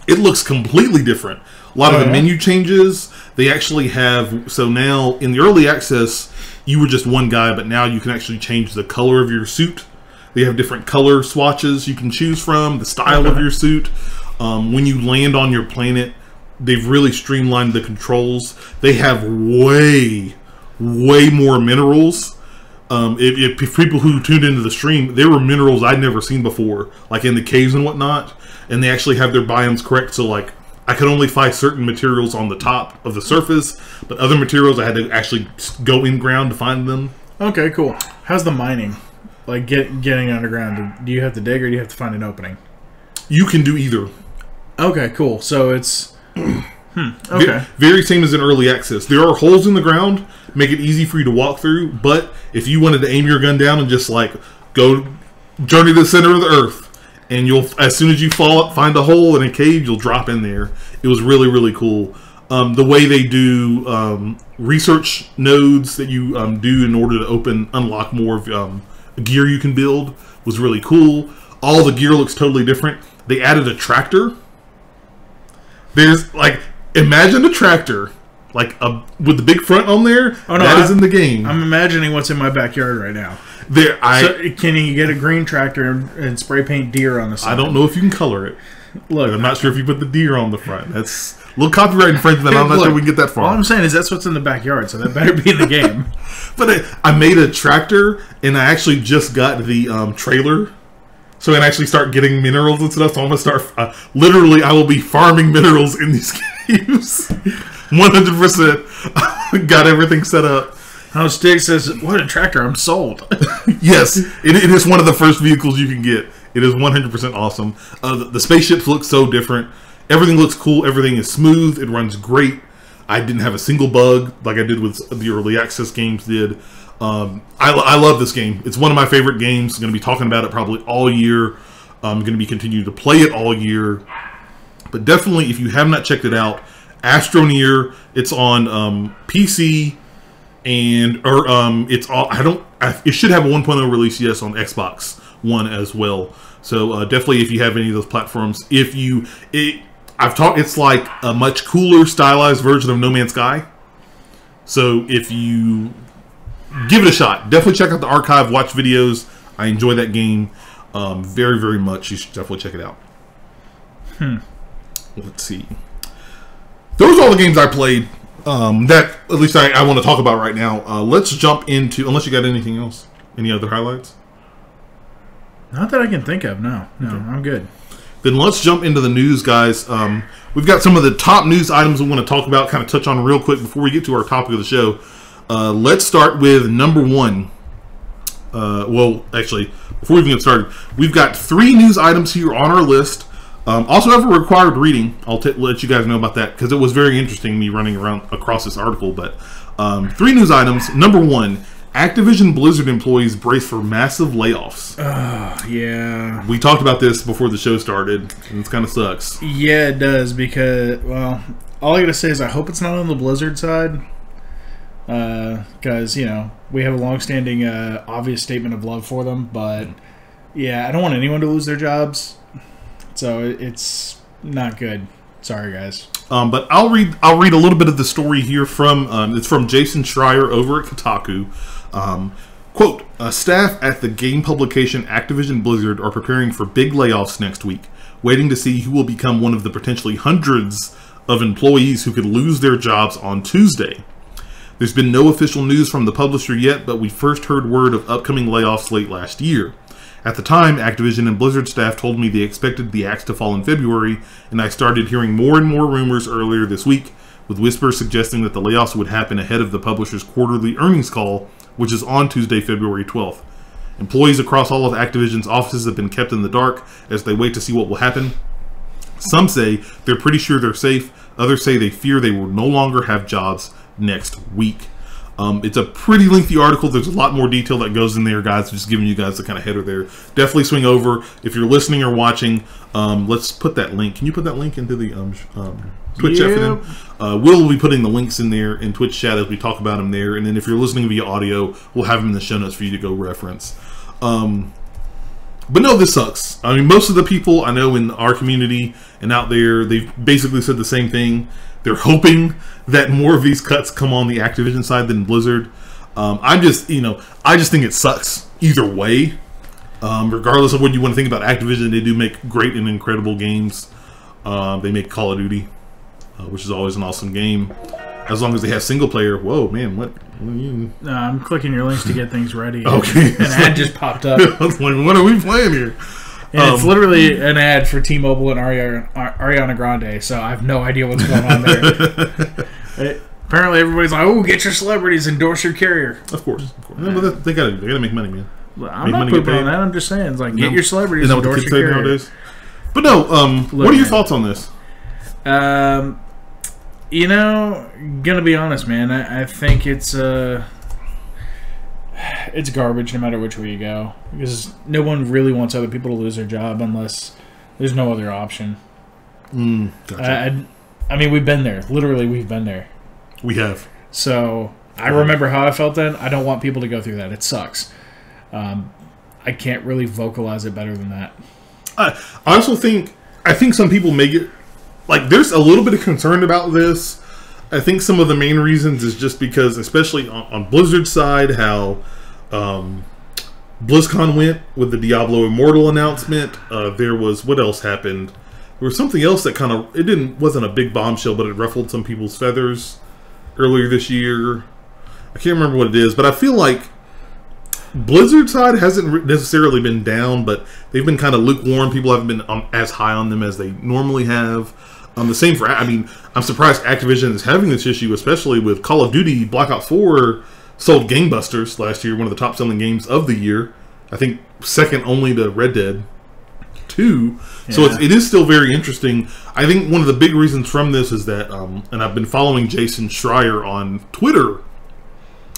It looks completely different. A lot of the menu changes. They actually have, so now in the early access, you were just one guy, but now you can actually change the color of your suit. They have different color swatches you can choose from, the style of your suit. When you land on your planet, they've really streamlined the controls. They have way more minerals. If people who tuned into the stream, there were minerals I'd never seen before, like in the caves and whatnot. And they actually have their biomes correct, so like, I could only find certain materials on the top of the surface, but other materials I had to actually go in ground to find them. Okay, cool. How's the mining? Like getting underground? Do you have to dig or do you have to find an opening? You can do either. Okay, cool. So it's okay. Very same as in early access. There are holes in the ground, make it easy for you to walk through. But if you wanted to aim your gun down and just like go journey to the center of the earth, and you'll, as soon as you fall up, find a hole in a cave, you'll drop in there. It was really, really cool. The way they do research nodes that you do in order to unlock more gear you can build was really cool. All the gear looks totally different. They added a tractor. There's like, imagine a tractor like with the big front on there. Oh, no, that is in the game. I'm imagining what's in my backyard right now. So can you get a green tractor and spray paint deer on the side? I don't know if you can color it. Look, I'm not sure if you put the deer on the front. That's a little copyright infringement. I'm not sure we can get that far. All I'm saying is that's what's in the backyard, so that better be in the game. But I made a tractor, and I actually just got the trailer, so I can actually start getting minerals and stuff. So I'm going to start, literally, I will be farming minerals in these games. 100%. Got everything set up. How Stig says, what a tractor, I'm sold. Yes, it is one of the first vehicles you can get. It is 100% awesome. The spaceships look so different. Everything looks cool. Everything is smooth. It runs great. I didn't have a single bug like I did with the early access games did. I love this game. It's one of my favorite games. I'm going to be talking about it probably all year. I'm going to be continuing to play it all year. But definitely, if you have not checked it out, Astroneer. It's on PC. And it's all it should have a 1.0 release, yes, on Xbox One as well. So definitely, if you have any of those platforms, it's like a much cooler, stylized version of No Man's Sky. So if you give it a shot, definitely check out the archive, watch videos. I enjoy that game very, very much. You should definitely check it out. Let's see. Those are all the games I played. That at least I want to talk about right now. Let's jump into, unless you got anything else, any other highlights? Not that I can think of. No, okay. I'm good. Then let's jump into the news, guys. We've got some of the top news items we want to talk about, kind of touch on real quick before we get to our topic of the show. Let's start with number one. Well, actually, before we even get started, we've got 3 news items here on our list. Also have a required reading. I'll let you guys know about that because it was very interesting me running around across this article. But 3 news items. Number 1, Activision-Blizzard employees brace for massive layoffs. Yeah. We talked about this before the show started, and it kind of sucks. Yeah, it does because, well, all I gotta say is I hope it's not on the Blizzard side. Because, you know, we have a long-standing obvious statement of love for them. But, yeah, I don't want anyone to lose their jobs. So it's not good. Sorry, guys. But I'll read a little bit of the story here from it's from Jason Schreier over at Kotaku. Quote: staff at the game publication Activision-Blizzard are preparing for big layoffs next week, waiting to see who will become one of the potentially hundreds of employees who could lose their jobs on Tuesday. There's been no official news from the publisher yet, but we first heard word of upcoming layoffs late last year. At the time, Activision and Blizzard staff told me they expected the axe to fall in February, and I started hearing more and more rumors earlier this week, with whispers suggesting that the layoffs would happen ahead of the publisher's quarterly earnings call, which is on Tuesday, February 12th. Employees across all of Activision's offices have been kept in the dark as they wait to see what will happen. Some say they're pretty sure they're safe, others say they fear they will no longer have jobs next week. It's a pretty lengthy article. There's a lot more detail that goes in there, guys. Just giving you guys the kind of header there. Definitely swing over. If you're listening or watching, let's put that link. Can you put that link into the Twitch chat for them? Will be putting the links in there in Twitch chat as we talk about them there. And then if you're listening via audio, we'll have them in the show notes for you to go reference. But no, this sucks. I mean, most of the people I know in our community and out there, they've basically said the same thing. They're hoping that more of these cuts come on the Activision side than Blizzard. I just think it sucks either way. Regardless of what you want to think about Activision, they do make great and incredible games. They make Call of Duty, which is always an awesome game. As long as they have single player. Whoa, man, what are you... I'm clicking your links to get things ready. Okay. An ad just popped up. I was like, what are we playing here? And it's literally an ad for T-Mobile and Ariana Grande, so I have no idea what's going on there. Apparently everybody's like, oh, get your celebrities, endorse your carrier. Of course. No, but they gotta make money, man. Well, I'm not pooping on that. I'm just saying, it's like, get your celebrities, endorse your carrier. Nowadays? But no, what are your thoughts on this? You know, gonna be honest, man. I think it's garbage no matter which way you go, because no one really wants other people to lose their job unless there's no other option. Gotcha. I mean, we've been there. Literally, we've been there. We have. So I remember how I felt then. I don't want people to go through that. It sucks. I can't really vocalize it better than that. I also think some people may get, like, there's a little bit of concern about this. I think some of the main reasons is just because, especially on Blizzard's side, how BlizzCon went with the Diablo Immortal announcement. There was, what else happened? There was something else that kind of, wasn't a big bombshell, but it ruffled some people's feathers earlier this year. I can't remember what it is, but I feel like Blizzard's side hasn't necessarily been down, but they've been kind of lukewarm. People haven't been as high on them as they normally have. The same for, I mean, I'm surprised Activision is having this issue, especially with Call of Duty. Black Ops 4 sold gangbusters last year, one of the top-selling games of the year. I think second only to Red Dead 2. Yeah. So it is still very interesting. I think one of the big reasons from this is that, and I've been following Jason Schreier on Twitter,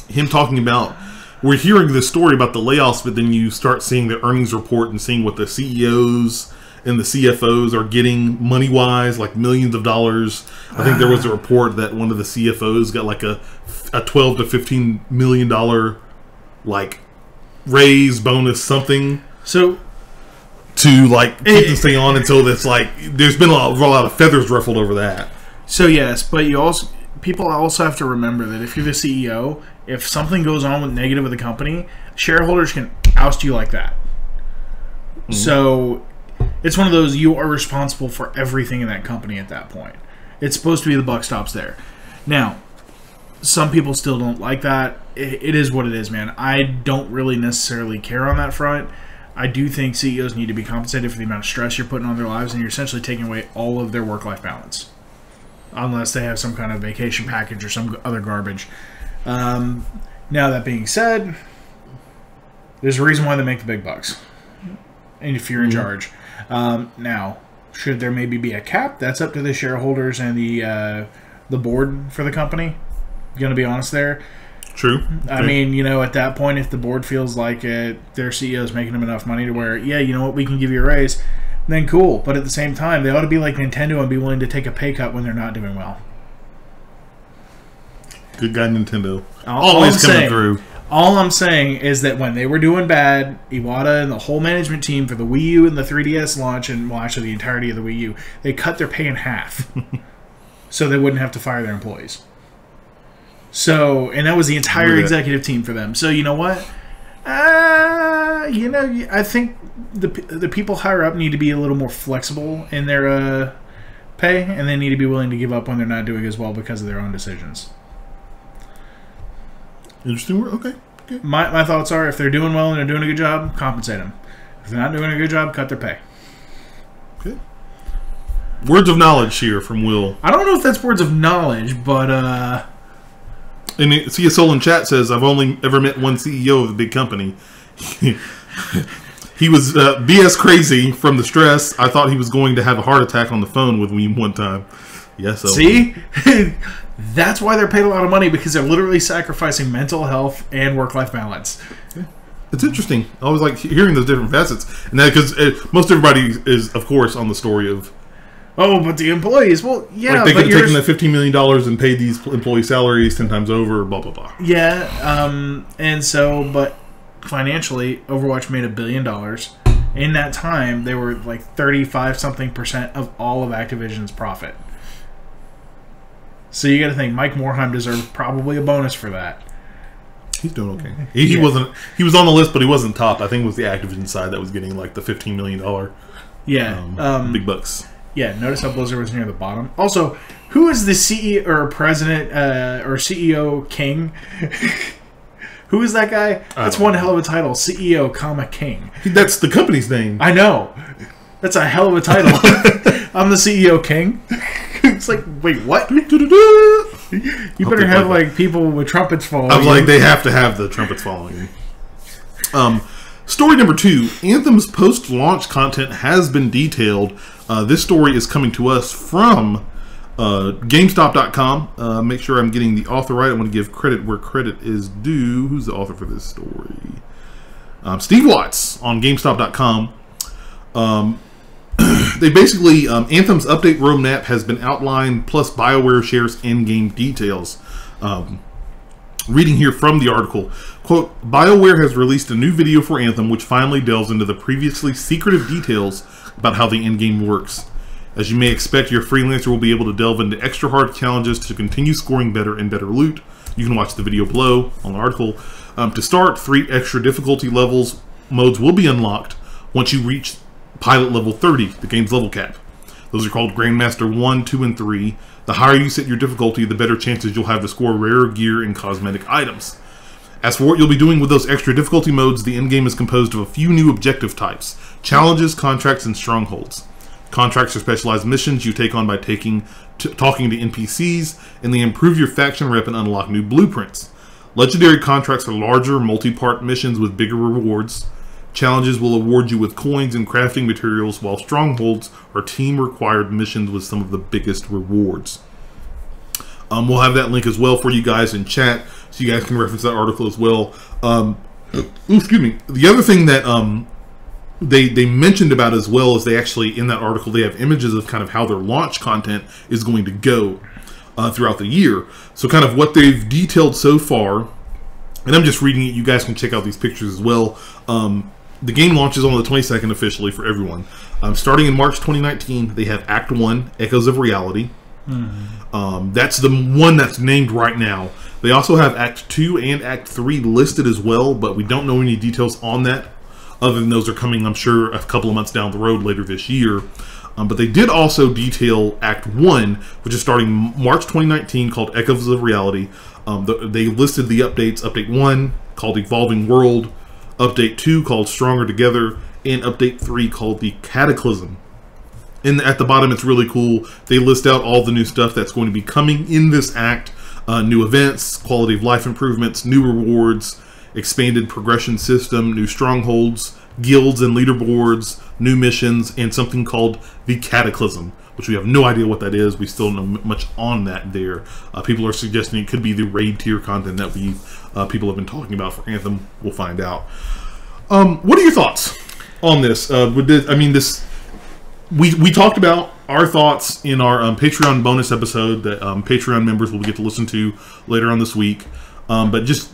him talking about, we're hearing this story about the layoffs, but then you start seeing the earnings report and seeing what the CEOs and the CFOs are getting money-wise, like millions of dollars. I think there was a report that one of the CFOs got like a $12 to $15 million like raise, bonus, something. So to like keep this thing on until it's like there's been a lot of feathers ruffled over that. So yes, but people also have to remember that if you're the CEO, if something goes on with negative with the company, shareholders can oust you like that. Mm-hmm. So it's one of those, you are responsible for everything in that company at that point. It's supposed to be the buck stops there. Now, some people still don't like that. It is what it is, man. I don't really necessarily care on that front. I do think CEOs need to be compensated for the amount of stress you're putting on their lives, and you're essentially taking away all of their work-life balance. Unless they have some kind of vacation package or some other garbage. Now, that being said, there's a reason why they make the big bucks. And if you're in charge. Now, should there maybe be a cap? That's up to the shareholders and the board for the company. Going to be honest there. True. I mean, you know, at that point, if the board feels like their CEO is making them enough money to where, yeah, you know what, we can give you a raise, then cool. But at the same time, they ought to be like Nintendo and be willing to take a pay cut when they're not doing well. Good guy, Nintendo. Always coming through. All I'm saying is that when they were doing bad, Iwata and the whole management team for the Wii U and the 3DS launch, and well, actually the entirety of the Wii U, they cut their pay in half so they wouldn't have to fire their employees. So, and that was the entire executive team for them. So, you know what? You know, I think the people higher up need to be a little more flexible in their pay, and they need to be willing to give up when they're not doing as well because of their own decisions. Interesting word. Okay. My thoughts are, if they're doing well and they're doing a good job, compensate them. If they're not doing a good job, cut their pay. Okay. Words of knowledge here from Will. I don't know if that's words of knowledge, but and CSOL in chat says, I've only ever met one CEO of a big company. He was BS crazy from the stress. I thought he was going to have a heart attack on the phone with me one time. Yes. Yeah, so. See? That's why they're paid a lot of money, because they're literally sacrificing mental health and work-life balance. Yeah. It's interesting. I always like hearing those different facets. And that because most everybody is, of course, on the story of, oh, but the employees, well, yeah. Like they could have taken that $15 million and paid these employee salaries 10 times over, blah, blah, blah. Yeah, and so, but financially, Overwatch made $1 billion. In that time, they were like 35-something% of all of Activision's profit. So you got to think, Mike Morhaime deserved probably a bonus for that. He's doing okay. He wasn't. He was on the list, but he wasn't top. I think it was the Activision side that was getting like the $15 million. Yeah, big bucks. Yeah, notice how Blizzard was near the bottom. Also, who is the CEO or president or CEO king? Who is that guy? That's one hell of a title. CEO, king. That's the company's name. I know. That's a hell of a title. I'm the CEO king. It's like, wait, what? You better have like people with trumpets following. I was like, they have to have the trumpets following. Story number 2. Anthem's post-launch content has been detailed. This story is coming to us from GameStop.com. Make sure I'm getting the author right. I want to give credit where credit is due. Who's the author for this story? Steve Watts on GameStop.com. They basically, Anthem's update roadmap has been outlined, plus BioWare shares in-game details. Reading here from the article, quote, BioWare has released a new video for Anthem which finally delves into the previously secretive details about how the end-game works. As you may expect, your freelancer will be able to delve into extra hard challenges to continue scoring better and better loot. You can watch the video below on the article. To start, 3 extra difficulty modes will be unlocked once you reach pilot level 30, the game's level cap. Those are called Grandmaster 1, 2, and 3. The higher you set your difficulty, the better chances you'll have to score rare gear and cosmetic items. As for what you'll be doing with those extra difficulty modes, the endgame is composed of a few new objective types: challenges, contracts, and strongholds. Contracts are specialized missions you take on by talking to NPCs, and they improve your faction rep and unlock new blueprints. Legendary contracts are larger, multi-part missions with bigger rewards. Challenges will award you with coins and crafting materials, while strongholds are team-required missions with some of the biggest rewards. We'll have that link as well for you guys in chat, so you guys can reference that article as well. Excuse me. The other thing that they mentioned about as well is they actually, in that article, they have images of kind of how their launch content is going to go throughout the year. So kind of what they've detailed so far, and I'm just reading it. You guys can check out these pictures as well. The game launches on the 22nd officially for everyone. Starting in March 2019, they have Act 1, Echoes of Reality. That's the one that's named right now. They also have Act 2 and Act 3 listed as well, but we don't know any details on that, other than those are coming, I'm sure, a couple of months down the road later this year. But they did also detail Act 1, which is starting March 2019, called Echoes of Reality. They listed the updates: Update 1, called Evolving World; Update 2, called Stronger Together; and Update 3, called The Cataclysm. And at the bottom, it's really cool. They list out all the new stuff that's going to be coming in this act. New events, quality of life improvements, new rewards, expanded progression system, new strongholds, guilds and leaderboards, new missions, and something called The Cataclysm, which we have no idea what that is. We still don't know much on that there. People are suggesting it could be the raid tier content that people have been talking about for Anthem. We'll find out. What are your thoughts on this? We talked about our thoughts in our Patreon bonus episode that Patreon members will get to listen to later on this week. But just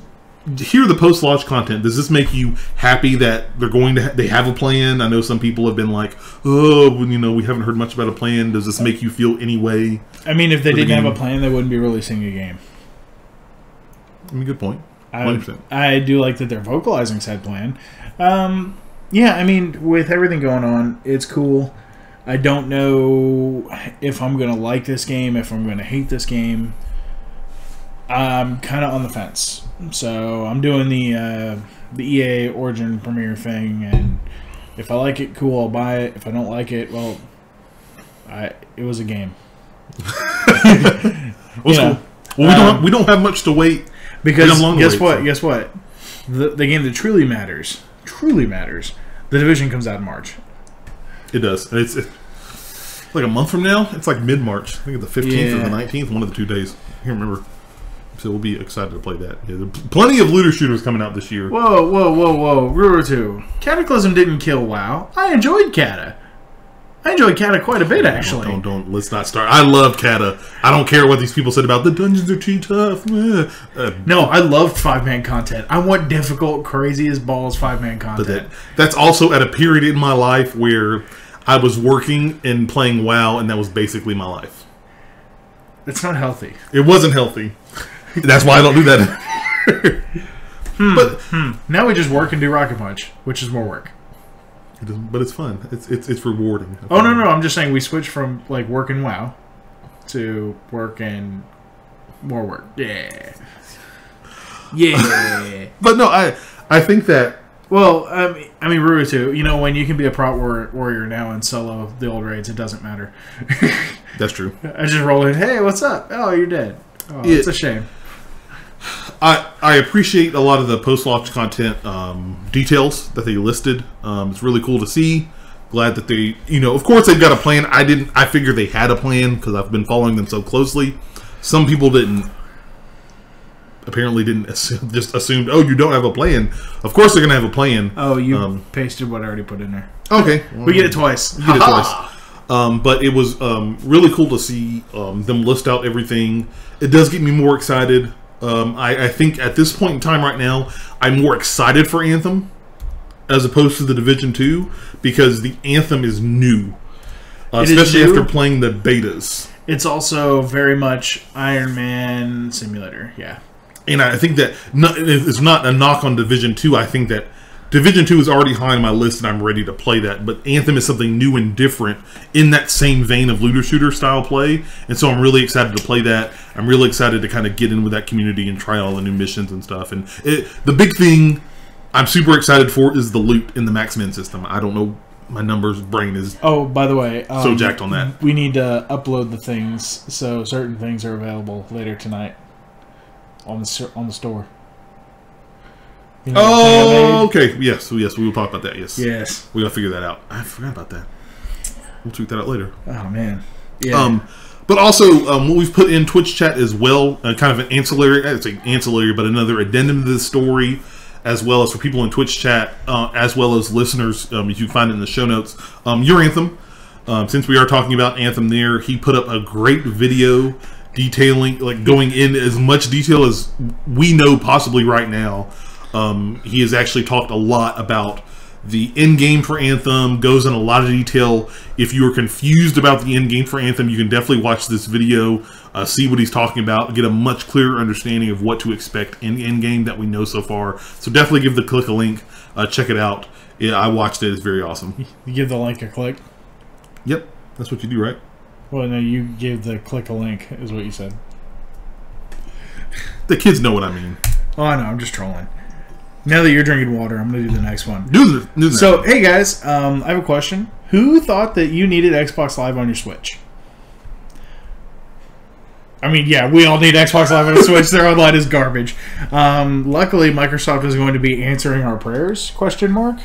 hear the post-launch content. Does this make you happy that they have a plan? I know some people have been like, oh, we haven't heard much about a plan. Does this make you feel any way? I mean, if they didn't have a plan, they wouldn't be releasing a game. Good point. 100%. I do like that they're vocalizing said plan. Yeah, I mean, with everything going on, it's cool. I don't know if I'm going to like this game, if I'm going to hate this game. I'm kind of on the fence. So I'm doing the EA Origin Premiere thing, and if I like it, cool, I'll buy it. If I don't like it, well, it was a game. Well, we don't have much to wait. Because guess what? The game that truly matters, The Division comes out in March. It does. It's like a month from now. It's like mid-March. I think it's the 15th or the 19th, one of the 2 days. I can't remember. So we'll be excited to play that. Yeah, there's plenty of looter shooters coming out this year. Whoa. Ruru 2. Cataclysm didn't kill WoW. I enjoyed Cata. I enjoyed Cata quite a bit, actually. Don't. Let's not start. I love Cata. I don't care what these people said about the dungeons are too tough. No, I loved 5-man content. I want difficult, crazy as balls 5-man content. But that's also at a period in my life where I was working and playing WoW, and that was basically my life. It's not healthy. It wasn't healthy. That's why I don't do that. Now we just work and do Rocket Punch, which is more work. But it's fun. It's rewarding. Oh no! I'm just saying we switch from like work and WoW to work and more work. Yeah. But no, I think that. Well, I mean, Ruru too. When you can be a prot warrior now and solo the old raids, it doesn't matter. That's true. I just roll in. Hey, what's up? Oh, you're dead. Oh, it's a shame. I appreciate a lot of the post-launch content details that they listed. It's really cool to see. Glad that they, of course they've got a plan. I figured they had a plan because I've been following them so closely. Some people apparently didn't just assumed, oh, you don't have a plan. Of course they're going to have a plan. Oh, you pasted what I already put in there. Okay. We get it twice. You get it twice. But it was really cool to see them list out everything. It does get me more excited. I think at this point in time right now, I'm more excited for Anthem as opposed to the Division 2 because the Anthem is new. Especially after playing the betas. It's also very much Iron Man Simulator, yeah. And I think that it's not a knock on Division 2. I think that Division 2 is already high on my list and I'm ready to play that. But Anthem is something new and different in that same vein of looter-shooter style play. And so I'm really excited to play that. I'm really excited to kind of get in with that community and try all the new missions and stuff. And the big thing I'm super excited for is the loot in the Max-Min system. I don't know. My brain is by the way, so jacked on that. We need to upload the things so certain things are available later tonight on the store. Okay. Yes, we will talk about that. Yes. We gotta figure that out. I forgot about that. We'll tweet that out later. Oh man. Yeah. But also, what we've put in Twitch chat as well, kind of an ancillary. It's an ancillary, but another addendum to this story. As well as for people in Twitch chat, as well as listeners, if you find it in the show notes, your Anthem. Since we are talking about Anthem there, he put up a great video detailing, going in as much detail as we know possibly right now. He has actually talked a lot about the end game for Anthem, goes in a lot of detail. If you are confused about the end game for Anthem, you can definitely watch this video, see what he's talking about, get a much clearer understanding of what to expect in end game that we know so far. So definitely give the click a link, check it out. Yeah, I watched it; it's very awesome. You give the link a click. Yep, that's what you do, right? Well, no, you give the click a link, is what you said. The kids know what I mean. Oh, I know. I'm just trolling. Now that you're drinking water, I'm going to do the next one. Do the So, hey guys, I have a question. Who thought that you needed Xbox Live on your Switch? I mean, yeah, we all need Xbox Live on the Switch. Their online is garbage. Luckily, Microsoft is going to be answering our prayers, question mark.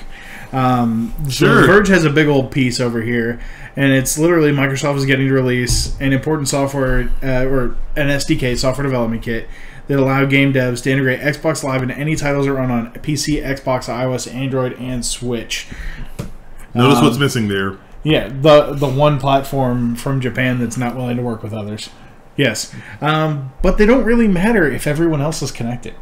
Sure. The Verge has a big old piece over here, and it's literally Microsoft is getting to release an important software, or an SDK, software development kit, that allow game devs to integrate Xbox Live into any titles that run on PC, Xbox, iOS, Android, and Switch. Notice what's missing there. Yeah, the one platform from Japan that's not willing to work with others. Yes. But they don't really matter if everyone else is connected.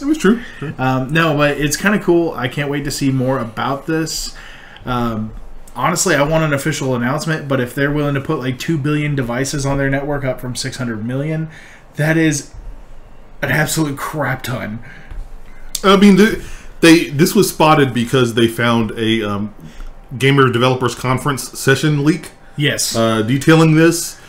It was true. No, but it's kind of cool. I can't wait to see more about this. Honestly, I want an official announcement, but if they're willing to put 2 billion devices on their network up from 600 million, that is an absolute crap ton. I mean, this was spotted because they found a Gamer Developers Conference session leak. Yes. Detailing this.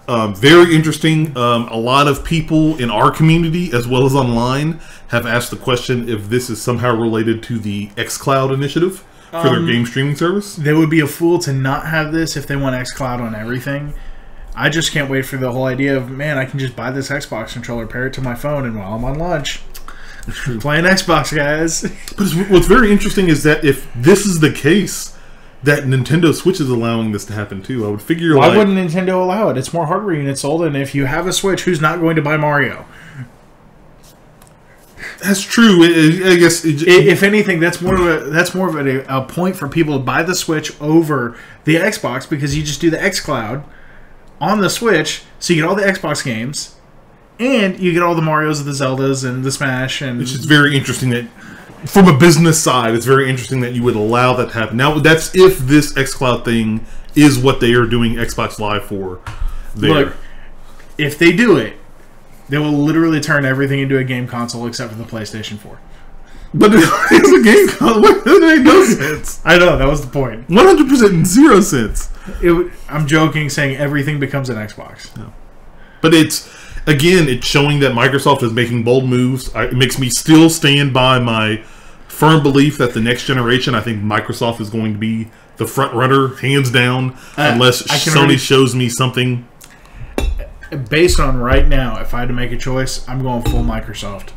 Very interesting. A lot of people in our community, as well as online, have asked the question if this is somehow related to the xCloud initiative for their game streaming service. They would be a fool to not have this if they want xCloud on everything. I just can't wait for the whole idea of, man, I can just buy this Xbox controller, pair it to my phone, and while I'm on lunch, playing Xbox, guys. But what's very interesting is that if this is the case, that Nintendo Switch is allowing this to happen too. I would figure. Why wouldn't Nintendo allow it? It's more hardware units sold, and if you have a Switch, who's not going to buy Mario? That's true. I guess if anything, that's more of a point for people to buy the Switch over the Xbox, because you just do the xCloud on the Switch, so you get all the Xbox games, and you get all the Marios, the Zeldas, and the Smash. And it's just very interesting that, from a business side, it's very interesting that you would allow that to happen. Now, that's if this xCloud thing is what they are doing Xbox Live for. Look, if they do it, they will literally turn everything into a game console except for the PlayStation 4. But it's a game console. That makes no sense. I know, that was the point. 100% 0 cents. I'm joking, saying everything becomes an Xbox. No. But it's showing that Microsoft is making bold moves. It makes me still stand by my firm belief that the next generation, I think Microsoft is going to be the front runner, hands down, unless Sony shows me something. Based on right now, if I had to make a choice, I'm going full Microsoft.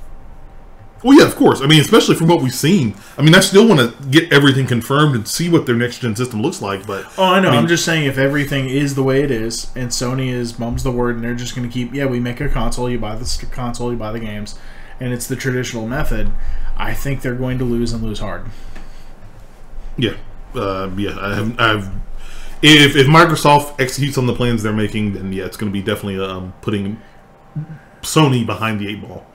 Well, yeah, of course. I mean, especially from what we've seen. I mean, I still want to get everything confirmed and see what their next-gen system looks like. But oh, I know. I mean, I'm just saying if everything is the way it is, and Sony mums the word, and they're just going to keep, we make a console, you buy the console, you buy the games, and it's the traditional method, I think they're going to lose and lose hard. Yeah. If Microsoft executes on the plans they're making, then yeah, it's going to be definitely putting Sony behind the 8 ball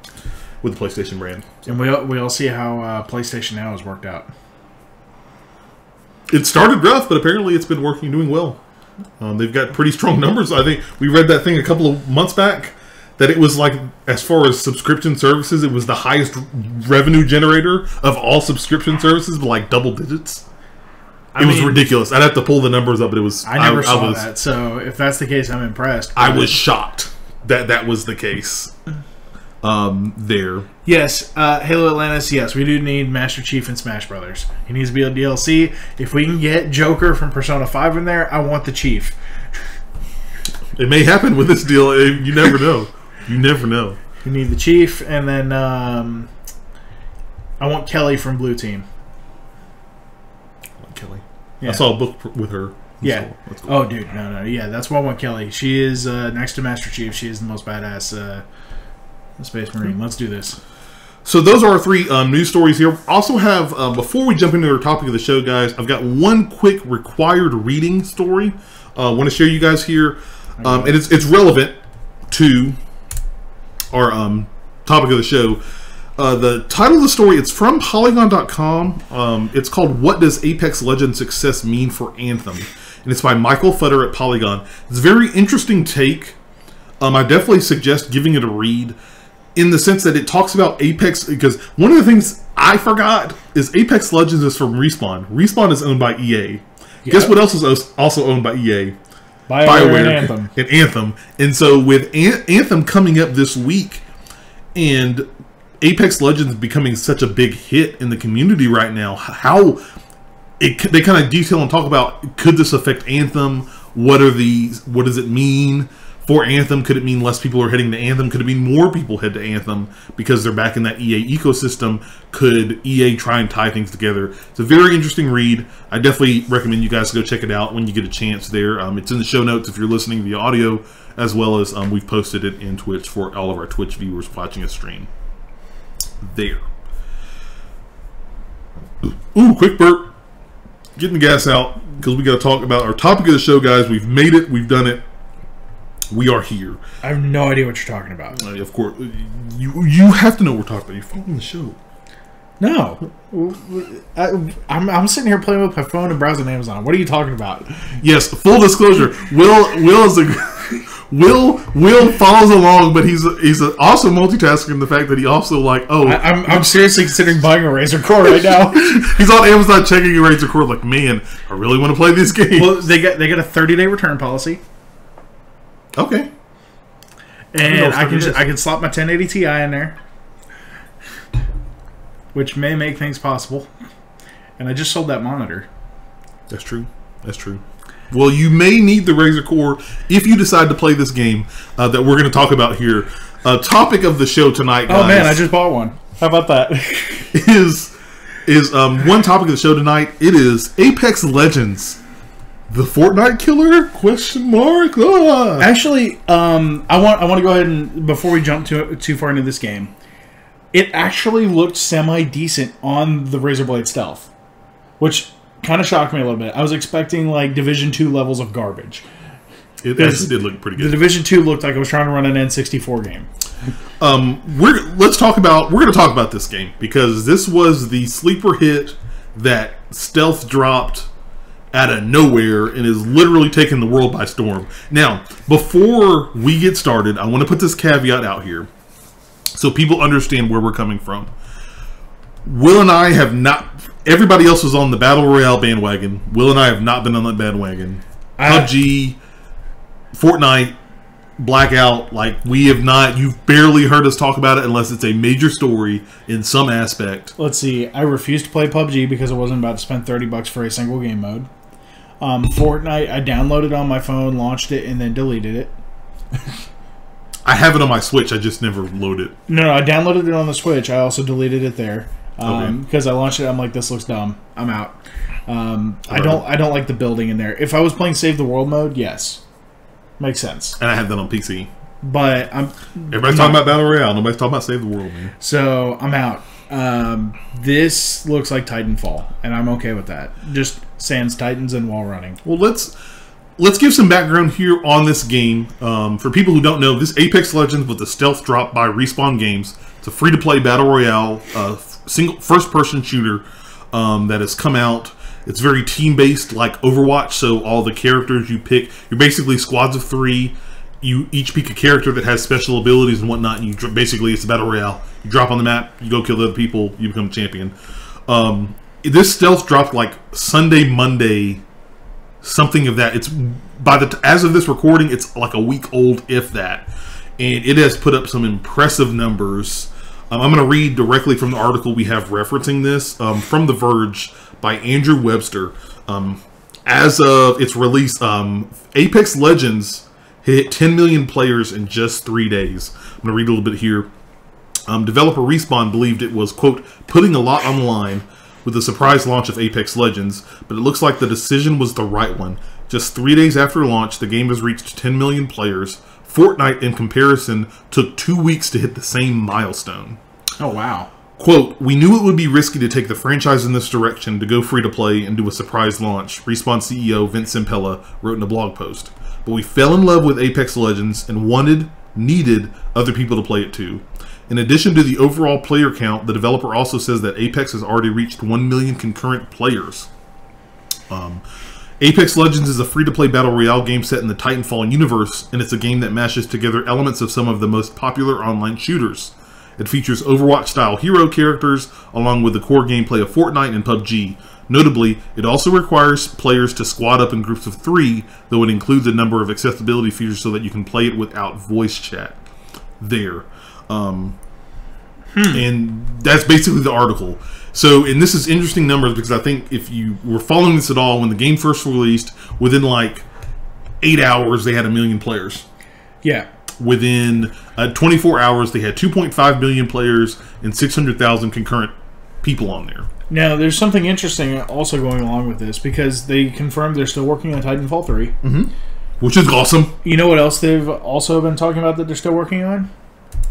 with the PlayStation brand. And we'll see how PlayStation Now has worked out. It started rough, but apparently it's been working, doing well. They've got pretty strong numbers. I think we read that thing a couple of months back that it was like, as far as subscription services, it was the highest revenue generator of all subscription services, but like double digits. It was ridiculous. I'd have to pull the numbers up, but it was. I never saw that. So if that's the case, I'm impressed. I was shocked that was the case. There. Yes, Halo Atlantis. Yes, we do need Master Chief in Smash Brothers. He needs to be a DLC. If we can get Joker from Persona 5 in there, I want the Chief. It may happen with this deal. You never know. You never know. You need the Chief, and then I want Kelly from Blue Team. Kelly. Yeah. I saw a book with her. Yeah. That's cool. Oh, dude, no. Yeah, that's why I want Kelly. She is, next to Master Chief, she is the most badass Space Marine. Let's do this. So those are our 3 news stories here. Also have, before we jump into our topic of the show, guys, I've got one quick required reading story I want to share you guys here. And it's relevant to our topic of the show. The title of the story, it's from Polygon.com. It's called "What Does Apex Legends Success Mean for Anthem?" And it's by Michael Futter at Polygon. It's a very interesting take. I definitely suggest giving it a read in the sense that it talks about Apex, because one of the things I forgot is Apex Legends is from Respawn. Respawn is owned by EA. Yep. Guess what else is also owned by EA? BioWare and Anthem. And Anthem. And so with Anthem coming up this week and Apex Legends becoming such a big hit in the community right now, they kind of detail and talk about, could this affect Anthem? What does it mean for Anthem? Could it mean less people are heading to Anthem? Could it mean more people head to Anthem because they're back in that EA ecosystem? Could EA try and tie things together? It's a very interesting read. I definitely recommend you guys go check it out when you get a chance there. It's in the show notes if you're listening via audio, as well as we've posted it in Twitch for all of our Twitch viewers watching a stream. There. Ooh, quick burp. Getting the gas out because we got to talk about our topic of the show, guys. We've made it. We've done it. We are here. I have no idea what you're talking about. Of course, you have to know what we're talking about. You're following the show. No, I'm sitting here playing with my phone and browsing Amazon. What are you talking about? Yes, full disclosure. Will follows along, but he's an awesome multitasker in the fact that he also I'm seriously considering buying a Razer Core right now. He's on Amazon checking a Razer Core like, man, I really want to play this game. Well, they got a 30-day return policy. Okay. And I can slot my 1080 Ti in there, which may make things possible. And I just sold that monitor. That's true. That's true. Well, you may need the Razer Core if you decide to play this game that we're going to talk about here. Topic of the show tonight, guys. Oh man, I just bought one. How about that? is one topic of the show tonight. It is Apex Legends, the Fortnite killer? Question mark. Ah. Actually, I want to go ahead and, before we jump too far into this game, it actually looked semi-decent on the Razer Blade Stealth, which kind of shocked me a little bit. I was expecting like Division 2 levels of garbage. It actually did look pretty good. The Division 2 looked like I was trying to run an N64 game. We're going to talk about this game because this was the sleeper hit that Stealth dropped out of nowhere and is literally taking the world by storm. Now, before we get started, I want to put this caveat out here so people understand where we're coming from. Will and I have not... Everybody else was on the Battle Royale bandwagon. Will and I have not been on that bandwagon. PUBG, Fortnite, Blackout, like we have not... You've barely heard us talk about it unless it's a major story in some aspect. Let's see. I refused to play PUBG because I wasn't about to spend $30 for a single game mode. Fortnite, I downloaded it on my phone, launched it, and then deleted it. I have it on my Switch. I just never load it. No, I downloaded it on the Switch. I also deleted it there because I launched it. I'm like, this looks dumb. I'm out. I don't like the building in there. If I was playing Save the World mode, yes, makes sense. And I have that on PC. But everybody's talking about Battle Royale. Nobody's talking about Save the World, man. So I'm out. This looks like Titanfall, and I'm okay with that. Just sans Titans and wall running. Well, let's give some background here on this game. For people who don't know, this Apex Legends was a stealth drop by Respawn Games. It's a free-to-play Battle Royale, single first-person shooter that has come out. It's very team-based, like Overwatch, so all the characters you pick, you're basically squads of 3. You each pick a character that has special abilities and whatnot, and you basically, it's a Battle Royale. You drop on the map, you go kill the other people, you become a champion. This stealth dropped like Sunday, Monday, something of that. It's as of this recording, it's like a week old, if that, and it has put up some impressive numbers. I'm going to read directly from the article we have referencing this from The Verge by Andrew Webster. As of its release, Apex Legends hit 10 million players in just 3 days. I'm going to read a little bit here. Developer Respawn believed it was, quote, putting a lot on the line with the surprise launch of Apex Legends, but it looks like the decision was the right one. Just 3 days after launch, the game has reached 10 million players. Fortnite, in comparison, took 2 weeks to hit the same milestone. Oh, wow. Quote, we knew it would be risky to take the franchise in this direction, to go free-to-play and do a surprise launch, Respawn CEO Vince Impella wrote in a blog post. But we fell in love with Apex Legends and needed other people to play it too. In addition to the overall player count, the developer also says that Apex has already reached 1 million concurrent players. Apex Legends is a free-to-play Battle Royale game set in the Titanfall universe, and it's a game that mashes together elements of some of the most popular online shooters. It features Overwatch-style hero characters, along with the core gameplay of Fortnite and PUBG. Notably, it also requires players to squad up in groups of 3, though it includes a number of accessibility features so that you can play it without voice chat. There. And that's basically the article. So, and this is interesting numbers because I think if you were following this at all, when the game first released, within like 8 hours, they had 1 million players. Yeah. Within 24 hours, they had 2.5 million players and 600,000 concurrent people on there. Now, there's something interesting also going along with this because they confirmed they're still working on Titanfall 3. Mm-hmm. Which is awesome. You know what else they've also been talking about that they're still working on?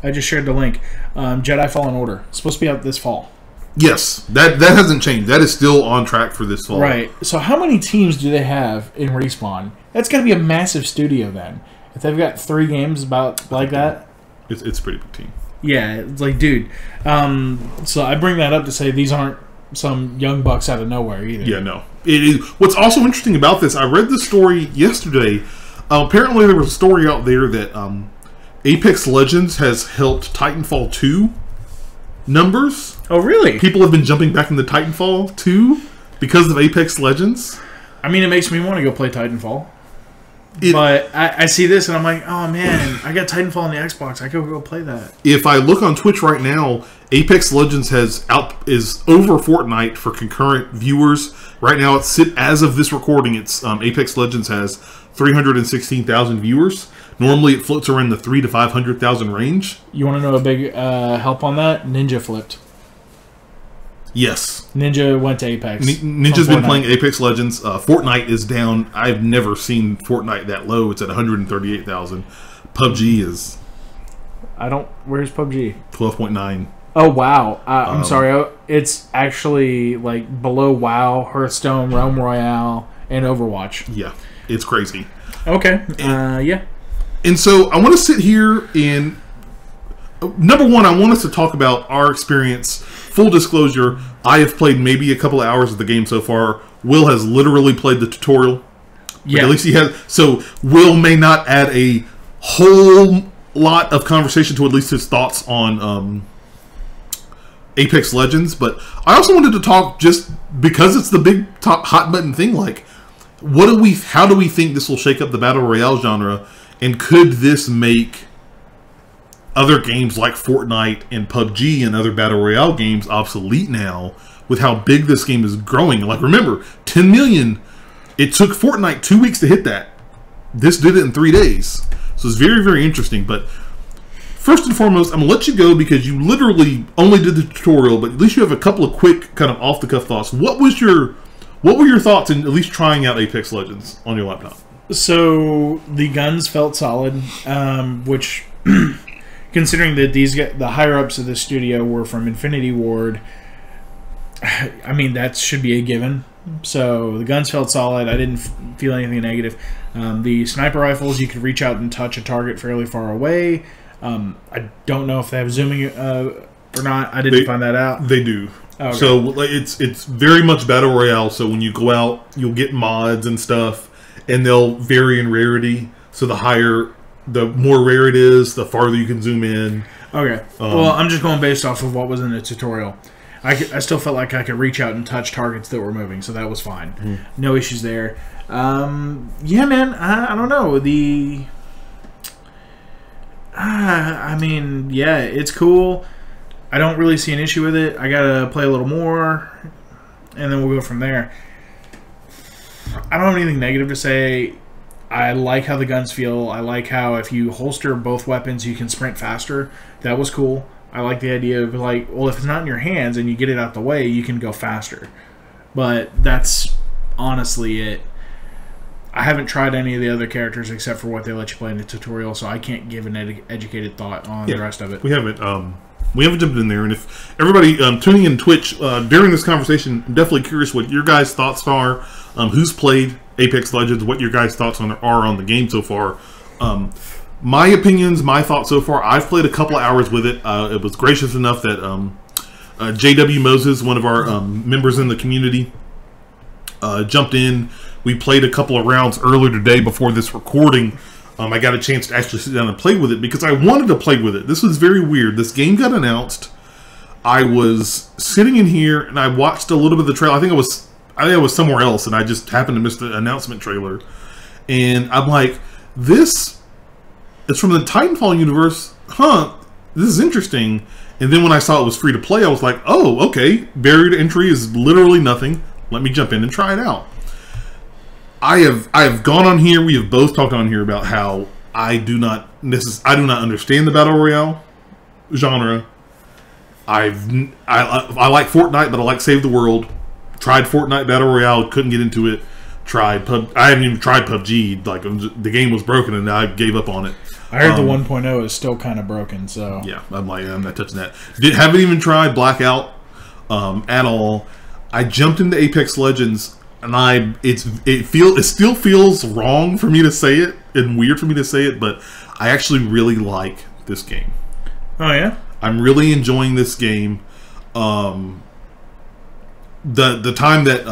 I just shared the link. Jedi Fallen Order. It's supposed to be out this fall. Yes, that hasn't changed. That is still on track for this fall. Right. So how many teams do they have in Respawn? That's got to be a massive studio then. If they've got 3 games about like that. It's a pretty big team. Yeah, it's like, dude. So I bring that up to say these aren't some young bucks out of nowhere either. Yeah, no. It is. What's also interesting about this, I read the story yesterday. Apparently there was a story out there that Apex Legends has helped Titanfall 2 numbers. Oh, really? People have been jumping back into Titanfall 2 because of Apex Legends. I mean, it makes me want to go play Titanfall. But I see this and I'm like, oh man, I got Titanfall on the Xbox. I could go play that. If I look on Twitch right now, Apex Legends is over Fortnite for concurrent viewers. Right now, as of this recording, Apex Legends has 316,000 viewers. Normally, it floats around the 300,000 to 500,000 range. You want to know a big help on that? Ninja flipped. Yes. Ninja went to Apex. Ninja's been playing Apex Legends. Fortnite is down. I've never seen Fortnite that low. It's at 138,000. PUBG is... Where's PUBG? 12.9. Oh, wow. I'm sorry. It's actually like below WoW, Hearthstone, Realm Royale, and Overwatch. Yeah. It's crazy. Okay. Yeah. And so I want to sit here and... Number one, I want us to talk about our experience. Full disclosure, I have played maybe a couple of hours of the game so far. Will has literally played the tutorial. Yeah. At least he has. So Will may not add a whole lot of conversation to at least his thoughts on Apex Legends. But I also wanted to talk, just because it's the big top hot button thing, like, how do we think this will shake up the Battle Royale genre? And could this make other games like Fortnite and PUBG and other Battle Royale games obsolete now with how big this game is growing? Like, remember, 10 million, it took Fortnite 2 weeks to hit that. This did it in 3 days. So it's very, very interesting. But first and foremost, I'm going to let you go because you literally only did the tutorial, but at least you have a couple of quick, kind of off-the-cuff thoughts. What were your thoughts in at least trying out Apex Legends on your laptop? So the guns felt solid, which, considering that the higher-ups of the studio were from Infinity Ward, I mean, that should be a given. So the guns felt solid. I didn't feel anything negative. The sniper rifles, you could reach out and touch a target fairly far away. I don't know if they have zooming or not. I didn't find that out. They do. Okay. So it's very much Battle Royale. So when you go out, you'll get mods and stuff, and they'll vary in rarity. So the more rare it is, the farther you can zoom in. Okay. Well, I'm just going based off of what was in the tutorial. I still felt like I could reach out and touch targets that were moving, so that was fine. No issues there. Yeah, man. I don't know. I mean, yeah, it's cool. I don't really see an issue with it. I gotta play a little more, and then we'll go from there. I don't have anything negative to say. I like how the guns feel. I like how if you holster both weapons, you can sprint faster. That was cool. I like the idea of, like, well, if it's not in your hands and you get it out the way, you can go faster. But that's honestly it. I haven't tried any of the other characters except for what they let you play in the tutorial, so I can't give an educated thought on the rest of it. We haven't jumped in there, and if everybody tuning in Twitch during this conversation, I'm definitely curious what your guys' thoughts are. Who's played Apex Legends? What your guys' thoughts are on the game so far? My opinions, my thoughts so far. I've played a couple of hours with it. It was gracious enough that JW Moses, one of our members in the community, jumped in. We played a couple of rounds earlier today before this recording. I got a chance to actually sit down and play with it because I wanted to play with it. This was very weird. This game got announced. I was sitting in here and I watched a little bit of the trailer. I think I was somewhere else and I just happened to miss the announcement trailer. And I'm like, this is from the Titanfall universe. Huh, this is interesting. And then when I saw it was free to play, I was like, oh, okay. Barrier to entry is literally nothing. Let me jump in and try it out. I have gone on here. We have both talked on here about how I do not understand the Battle Royale genre. I like Fortnite, but I like Save the World. Tried Fortnite Battle Royale, couldn't get into it. I haven't even tried PUBG. Like, the game was broken, and I gave up on it. I heard the 1.0 is still kind of broken. So yeah, I'm not touching that. Haven't even tried Blackout at all. I jumped into Apex Legends. And it still feels wrong for me to say it and weird for me to say it, but I actually really like this game. Oh yeah, I'm really enjoying this game. The time that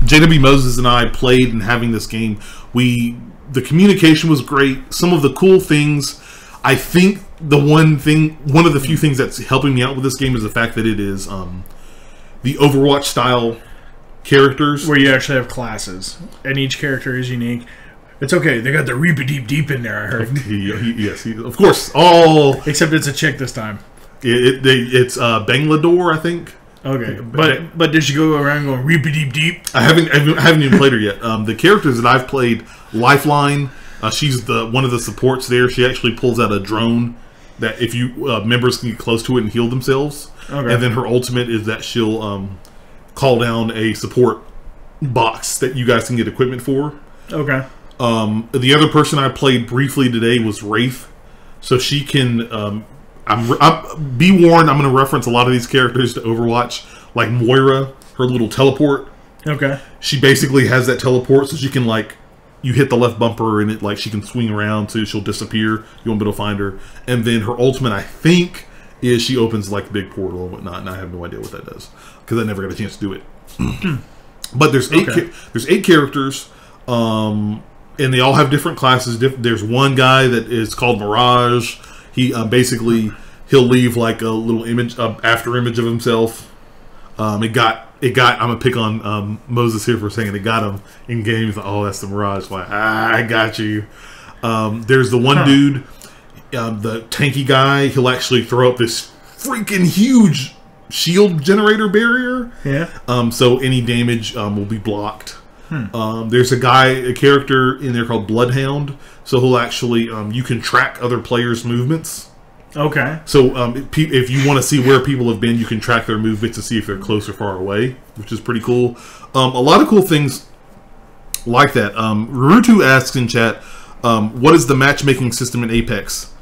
JW Moses and I played and having this game, the communication was great. Some of the cool things, I think one of the few things that's helping me out with this game is the fact that it is the Overwatch style characters where you actually have classes and each character is unique. It's okay. They got the Reaper Deep in there, I heard. Yes, of course. All except it's a chick this time. It's Banglador, I think. Okay, but did she go around going Reaper Deep? I haven't even played her yet. The characters that I've played, Lifeline. She's one of the supports there. She actually pulls out a drone that if you members can get close to it and heal themselves. Okay. And then her ultimate is that she'll call down a support box that you guys can get equipment for. Okay. The other person I played briefly today was Wraith, so she can. Be warned, I'm going to reference a lot of these characters to Overwatch, like Moira, her little teleport. Okay. She basically has that teleport, so she can you hit the left bumper and she can swing around, so she'll disappear. You won't be able to find her. And then her ultimate, I think, is she opens a big portal and whatnot, and I have no idea what that does because I never got a chance to do it. But there's eight characters, and they all have different classes. There's one guy that is called Mirage. He basically he'll leave a little image, after image of himself. It got. I'm gonna pick on Moses here for a second. It got him in games. Oh, that's the Mirage. I got you. There's the one dude, the tanky guy. He'll actually throw up this freaking huge shield generator barrier. Yeah. So any damage will be blocked. There's a character in there called Bloodhound. So he'll actually you can track other players' movements. Okay. So if you want to see where people have been, you can track their movements to see if they're close or far away, which is pretty cool. A lot of cool things like that. Rurutu asks in chat, what is the matchmaking system in Apex?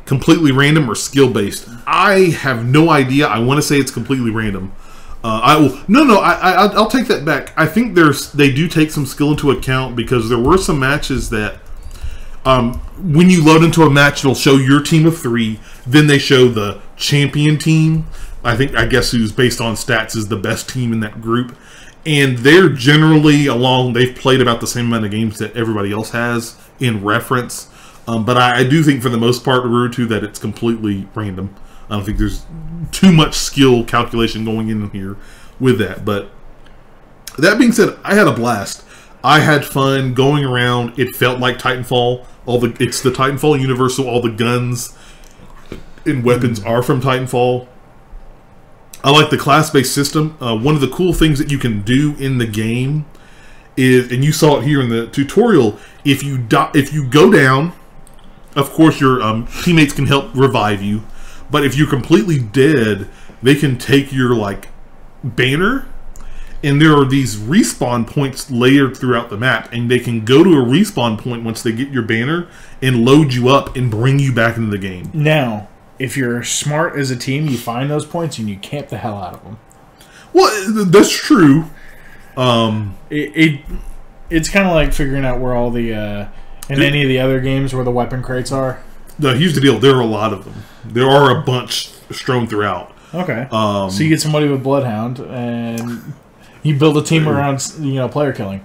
Completely random or skill-based? I have no idea. I want to say it's completely random. I'll take that back. I think they do take some skill into account, because there were some matches that when you load into a match, it'll show your team of 3. Then they show the champion team. I guess who's based on stats is the best team in that group. And they're generally they've played about the same amount of games that everybody else has in reference. But I do think for the most part, Naruto, that it's completely random. I don't think there's too much skill calculation going in here with that. But that being said, I had a blast. I had fun going around. It felt like Titanfall. It's the Titanfall universe, so all the guns and weapons are from Titanfall. I like the class-based system. One of the cool things that you can do in the game is, and you saw it here in the tutorial, if you go down, of course your teammates can help revive you, but if you're completely dead, they can take your banner, and there are these respawn points layered throughout the map, and they can go to a respawn point once they get your banner and load you up and bring you back into the game. Now, if you're smart as a team, you find those points and you camp the hell out of them. Well, that's true. It's kind of like figuring out where all the in any of the other games where the weapon crates are. No, here's the deal. There are a lot of them. There are a bunch strewn throughout. Okay. So you get somebody with Bloodhound, and you build a team around player killing.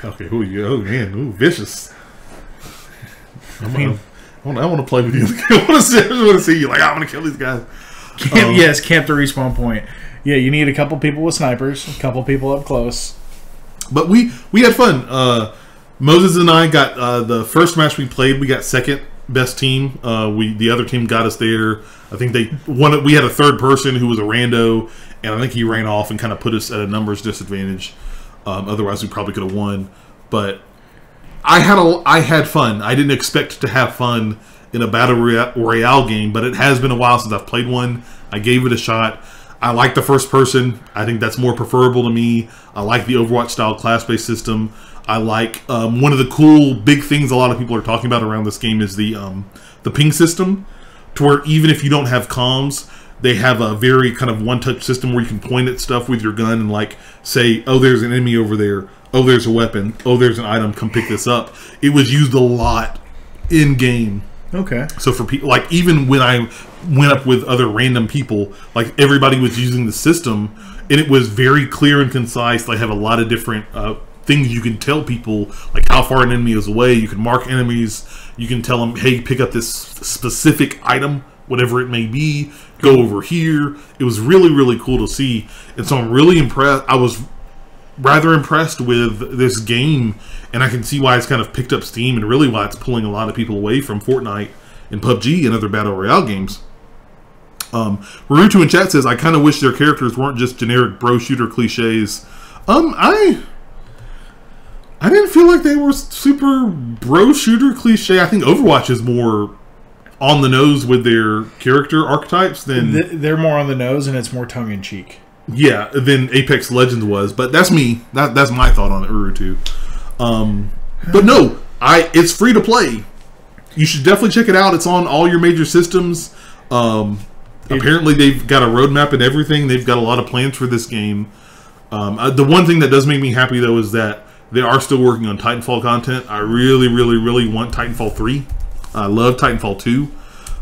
Okay. Oh man. Ooh, vicious. I want to play with you. I want to see you. I'm going to kill these guys. Camp the respawn point. Yeah, you need a couple people with snipers, a couple people up close. But we had fun. Moses and I got the first match we played. We got second best team. The other team got us there. I think we had a third person who was a rando, and I think he ran off and kind of put us at a numbers disadvantage. Otherwise, we probably could have won. But I had fun. I didn't expect to have fun in a Battle Royale game, but it has been a while since I've played one. I gave it a shot. I like the first person. I think that's more preferable to me. I like the Overwatch style class-based system. I like one of the cool big things a lot of people are talking about around this game is the ping system, to where even if you don't have comms, they have a very kind of one-touch system where you can point at stuff with your gun and say, oh, there's an enemy over there. Oh, there's a weapon. Oh, there's an item. Come pick this up. It was used a lot in game. Okay. So for people, even when I went up with other random people, everybody was using the system, and it was very clear and concise. They have a lot of different things you can tell people, how far an enemy is away. You can mark enemies. You can tell them, hey, pick up this specific item, whatever it may be. Go over here. It was really, really cool to see, and so I'm really impressed. I was rather impressed with this game, and I can see why it's kind of picked up steam, and really why it's pulling a lot of people away from Fortnite and PUBG and other Battle Royale games. Rurutu in chat says, I kind of wish their characters weren't just generic bro shooter cliches. I didn't feel like they were super bro shooter cliche. I think Overwatch is more on the nose with their character archetypes than... They're more on the nose, and it's more tongue-in-cheek. Yeah, than Apex Legends was, but that's me. That's my thought on it, Urutu. But no, it's free to play. You should definitely check it out. It's on all your major systems. Apparently, they've got a roadmap and everything. They've got a lot of plans for this game. The one thing that does make me happy, though, is that they are still working on Titanfall content. I really, really, really want Titanfall 3. I love Titanfall 2.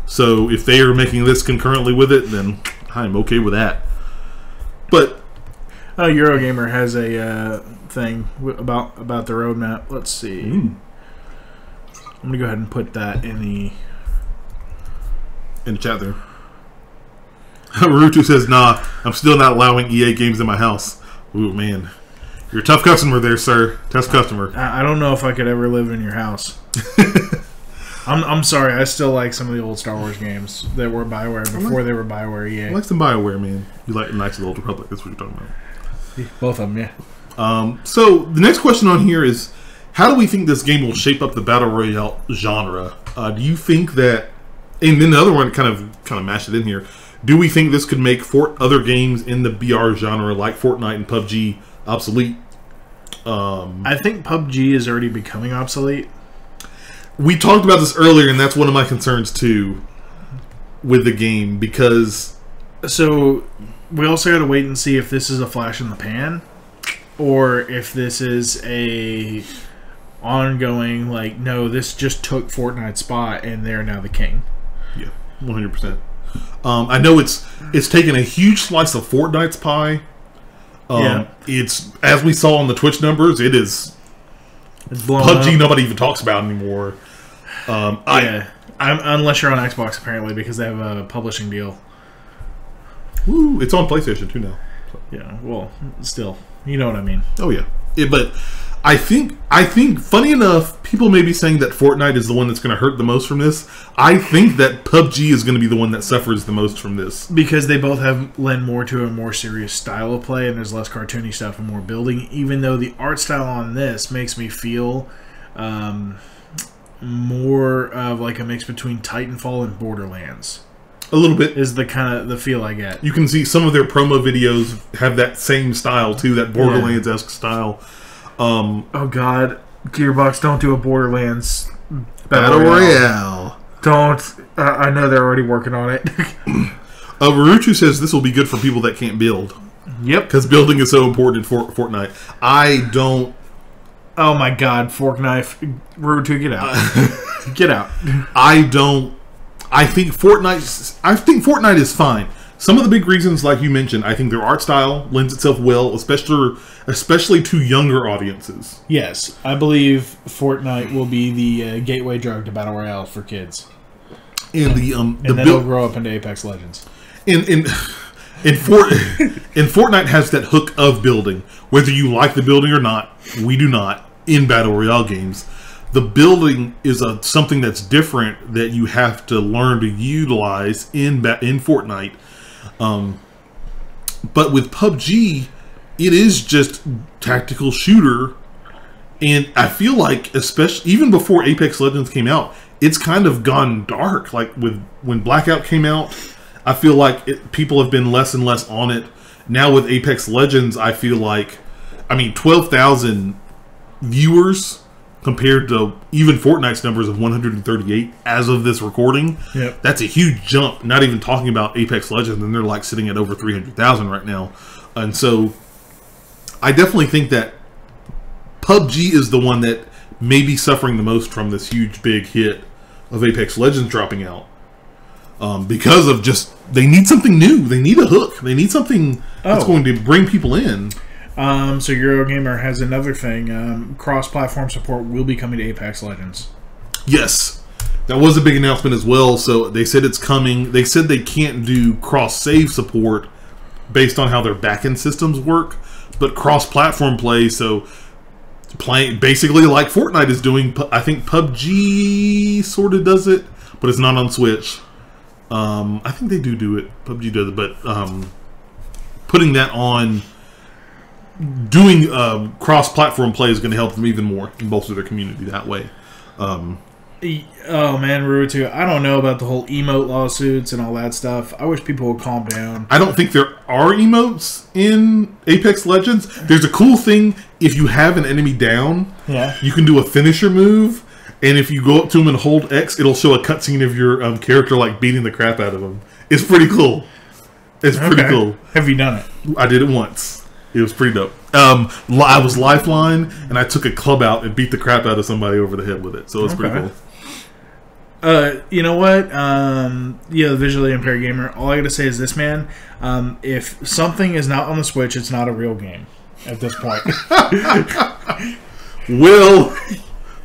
So if they are making this concurrently with it, then I'm okay with that. But Eurogamer has a thing about the roadmap. Let's see. I'm gonna go ahead and put that in the chat there. Rurutu says, "Nah, I'm still not allowing EA games in my house." Ooh, man, you're a tough customer there, sir. Tough customer. I don't know if I could ever live in your house. I'm sorry. I still like some of the old Star Wars games that were BioWare before they were BioWare EA. I like some BioWare, man. You like Knights of the Old Republic. That's what you're talking about. Both of them, yeah. So the next question on here is, how do we think this game will shape up the Battle Royale genre? Do you think that And then the other one kind of mashed it in here. Do we think this could make other games in the BR genre like Fortnite and PUBG obsolete? I think PUBG is already becoming obsolete. We talked about this earlier, and that's one of my concerns too with the game, because so we also got to wait and see if this is a flash in the pan, or if this is a ongoing, like, no, this just took Fortnite's spot and they're now the king. Yeah, 100%. I know it's taken a huge slice of Fortnite's pie. It's, as we saw on the Twitch numbers, it's PUBG up. Nobody even talks about anymore. Unless you're on Xbox, apparently, because they have a publishing deal. Ooh, it's on PlayStation too now. So. Yeah, well, still, you know what I mean. Oh yeah, but I think, funny enough, people may be saying that Fortnite is the one that's going to hurt the most from this. I think that PUBG is going to be the one that suffers the most from this, because they both lend more to a more serious style of play, and there's less cartoony stuff and more building. Even though the art style on this makes me feel more of like a mix between Titanfall and Borderlands. A little bit is the kind of the feel I get. You can see some of their promo videos have that same style too, that Borderlands-esque style. Oh God, Gearbox, don't do a Borderlands Battle Royale. Don't. I know they're already working on it. Ruruchu says this will be good for people that can't build. Yep, because building is so important in Fortnite. I don't. Oh my God, fork knife, Ruruchu, get out, get out. I don't. I think Fortnite is fine. Some of the big reasons, like you mentioned, I think their art style lends itself well, especially to younger audiences. Yes, I believe Fortnite will be the gateway drug to Battle Royale for kids. And then it'll grow up into Apex Legends. And Fortnite has that hook of building. Whether you like the building or not, we do not in Battle Royale games. The building is something that's different that you have to learn to utilize in Fortnite. But with PUBG, it is just tactical shooter, and I feel like, especially even before Apex Legends came out, it's kind of gone dark. Like when Blackout came out, I feel like people have been less and less on it. Now with Apex Legends, I feel like, 12,000 viewers compared to even Fortnite's numbers of 138 as of this recording. Yep. That's a huge jump. Not even talking about Apex Legends, and they're like sitting at over 300,000 right now. And so I definitely think that PUBG is the one that may be suffering the most from this huge big hit of Apex Legends dropping out. Because of just, they need something new. They need a hook. They need something that's going to bring people in. So Eurogamer has another thing. Cross-platform support will be coming to Apex Legends. Yes. That was a big announcement as well. So they said it's coming. They said they can't do cross-save support based on how their backend systems work, but cross-platform play, so playing basically like Fortnite is doing. I think PUBG sort of does it, but it's not on Switch. I think they do it. PUBG does it, but putting that on, doing cross-platform play is going to help them even more and bolster their community that way. Oh man, Rurutu, I don't know about the whole emote lawsuits and all that stuff. I wish people would calm down. I don't think there are emotes in Apex Legends. There's a cool thing, if you have an enemy down, you can do a finisher move, and if you go up to him and hold X, it'll show a cutscene of your character like beating the crap out of him. It's pretty cool. It's pretty cool. Have you done it? I did it once. It was pretty dope. I was Lifeline, and I took a club out and beat the crap out of somebody over the head with it. So it was pretty cool. You know what? The visually impaired gamer. All I gotta say is this, man. If something is not on the Switch, it's not a real game at this point. Will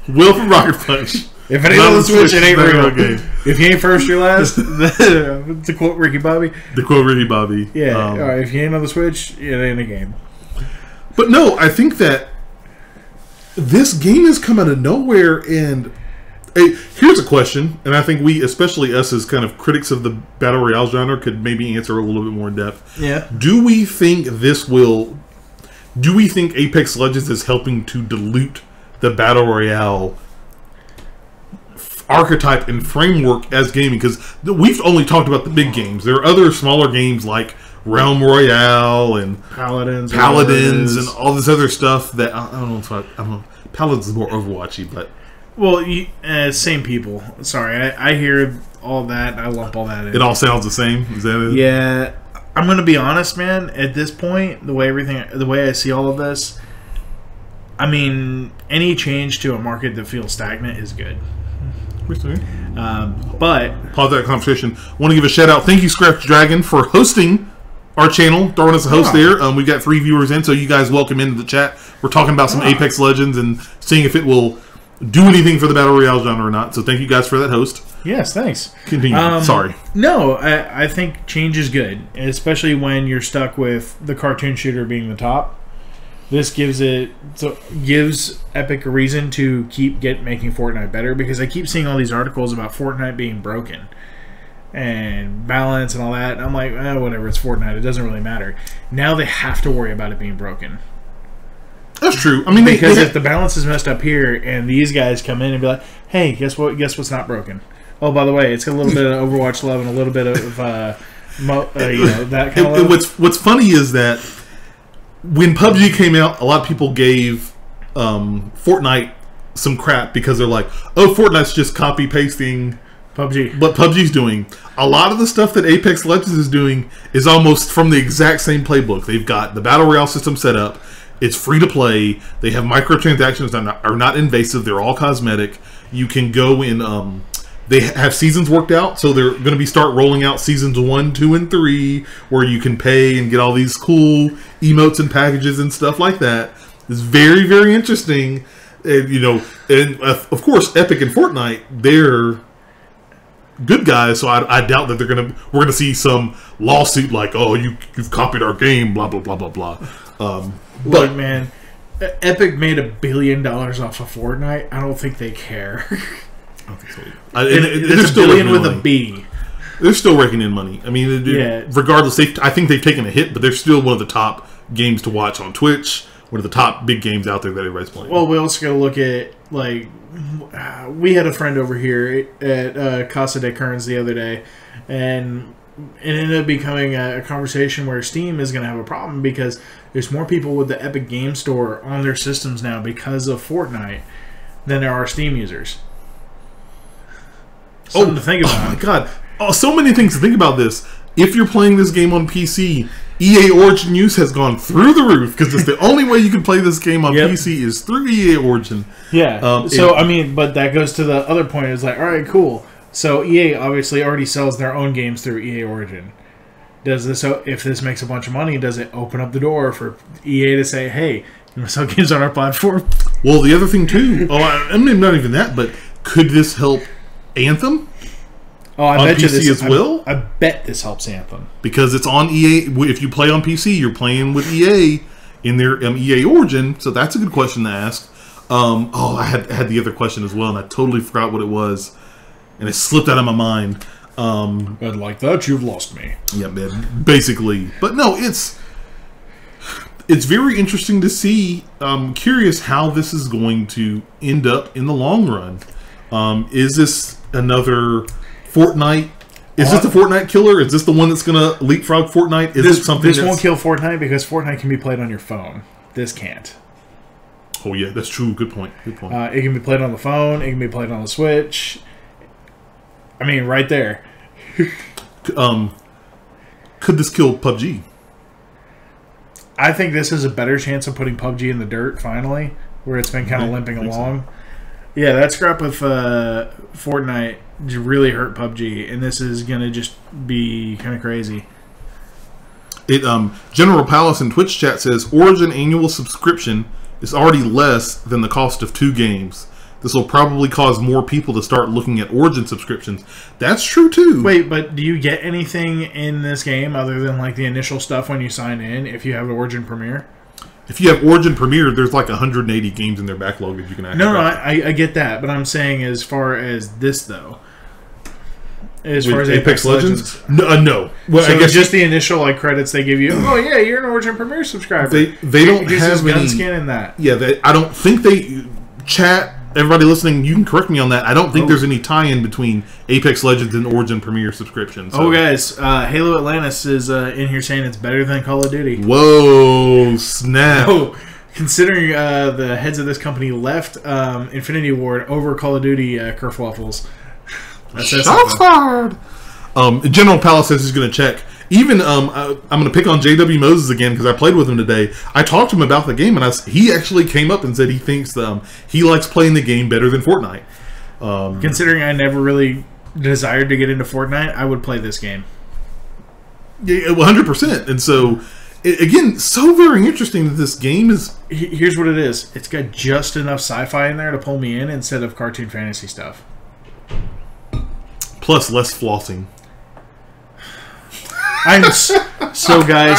from Rocket Punch. If it ain't on the Switch, it ain't real game. If you ain't first, you're last. To quote Ricky Bobby. Yeah. All right, if you ain't on the Switch, it ain't a game. But no, I think that this game has come out of nowhere, and here's a question, and I think we, especially us as kind of critics of the Battle Royale genre, could maybe answer a little bit more in depth. Yeah. Do we think Apex Legends is helping to dilute the Battle Royale archetype and framework as gaming, because we've only talked about the big games. There are other smaller games like Realm Royale and Paladins and all this other stuff that I don't know if I don't know. Paladins is more Overwatchy, but well, same people. Sorry, I hear all that. I lump all that in. It all sounds the same. Is that it? Yeah, I'm gonna be honest, man. At this point, the way I see all of this, I mean, any change to a market that feels stagnant is good. But pause that conversation. Want to give a shout out. Thank you, Scratch Dragon, for hosting our channel, throwing us a host there. We got 3 viewers in, so you guys welcome into the chat. We're talking about some Apex Legends and seeing if it will do anything for the Battle Royale genre or not. So thank you guys for that host. Yes, thanks. Continue. Sorry. No, I think change is good, especially when you're stuck with the cartoon shooter being the top. This gives Epic a reason to keep making Fortnite better, because I keep seeing all these articles about Fortnite being broken and balance and all that. I'm like, whatever, it's Fortnite. It doesn't really matter. Now they have to worry about it being broken. That's true. I mean, because if the balance is messed up here and these guys come in and be like, hey, guess what? Guess what's not broken? Oh, by the way, it's got a little bit of Overwatch love and a little bit of that kind of love. What's funny is that when PUBG came out, a lot of people gave Fortnite some crap because they're like, oh, Fortnite's just copy pasting PUBG. What PUBG's doing. A lot of the stuff that Apex Legends is doing is almost from the exact same playbook. They've got the Battle Royale system set up. It's free to play. They have microtransactions that are not invasive. They're all cosmetic. You can go in. They have seasons worked out, so they're going to start rolling out seasons 1, 2, and 3, where you can pay and get all these cool emotes and packages and stuff like that. It's very, very interesting. And of course, Epic and Fortnite, they're good guys, so I doubt that we're gonna see some lawsuit like, oh, you've copied our game, blah blah blah blah blah. Look, man, Epic made $1 billion off of Fortnite. I don't think they care. I don't think so. It's $1 billion with a B. They're still raking in money. I mean, regardless, I think they've taken a hit, but they're still one of the top games to watch on Twitch. One of the top big games out there that everybody's playing. Well, we also got to look at, like, we had a friend over here at Casa de Kerns the other day, and it ended up becoming a conversation where Steam is going to have a problem because there's more people with the Epic Game Store on their systems now because of Fortnite than there are Steam users. Something to think about. Oh my god. Oh, so many things to think about this. If you're playing this game on PC, EA Origin use has gone through the roof because it's the only way you can play this game on PC is through EA Origin. Yeah. But that goes to the other point. It's like, all right, cool. So EA obviously already sells their own games through EA Origin. If this makes a bunch of money, does it open up the door for EA to say, hey, you want to sell games on our platform? Well, the other thing too, I mean, not even that, but could this help Anthem? Oh, I bet PC you this as well. I bet this helps Anthem because it's on EA. If you play on PC, you're playing with EA in their EA Origin. So that's a good question to ask. I had the other question as well, and I totally forgot what it was, and it slipped out of my mind. And like that, you've lost me. Yeah, man. Basically, but no, it's very interesting to see. I'm curious how this is going to end up in the long run. Is this another Fortnite? Is this the Fortnite killer? Is this the one that's going to leapfrog Fortnite? Is this something? This won't kill Fortnite because Fortnite can be played on your phone. This can't. Oh yeah, that's true. Good point. Good point. It can be played on the phone. It can be played on the Switch. I mean, right there. Could this kill PUBG? I think this is a better chance of putting PUBG in the dirt finally, where it's been kind of limping along. So. Yeah, that scrap with Fortnite really hurt PUBG, and this is gonna just be kind of crazy. General Palace in Twitch chat says Origin annual subscription is already less than the cost of 2 games. This will probably cause more people to start looking at Origin subscriptions. That's true too. Wait, but do you get anything in this game other than like the initial stuff when you sign in if you have Origin Premier? If you have Origin Premier, there's like 180 games in their backlog that you can access. No, I get that, but I'm saying as far as this though, as far as Apex Legends, no. Well, so I guess just the initial like credits they give you. Oh yeah, you're an Origin Premier subscriber. They don't have gun any skin in that. Yeah, I don't think they chat. everybody listening, you can correct me on that. I don't think there's any tie-in between Apex Legends and Origin Premier subscription. So. Oh, guys, Halo Atlantis is in here saying it's better than Call of Duty. Whoa, snap. Oh, considering the heads of this company left Infinity Ward over Call of Duty kerfluffles. Shots fired. General Palace says he's going to check. Even I'm going to pick on J.W. Moses again because I played with him today. I talked to him about the game, and he actually came up and said he thinks he likes playing the game better than Fortnite. Considering I never really desired to get into Fortnite, I would play this game. Yeah, 100%. And so, again, so very interesting that this game is... Here's what it is. It's got just enough sci-fi in there to pull me in instead of cartoon fantasy stuff. Plus less flossing. I'm so guys.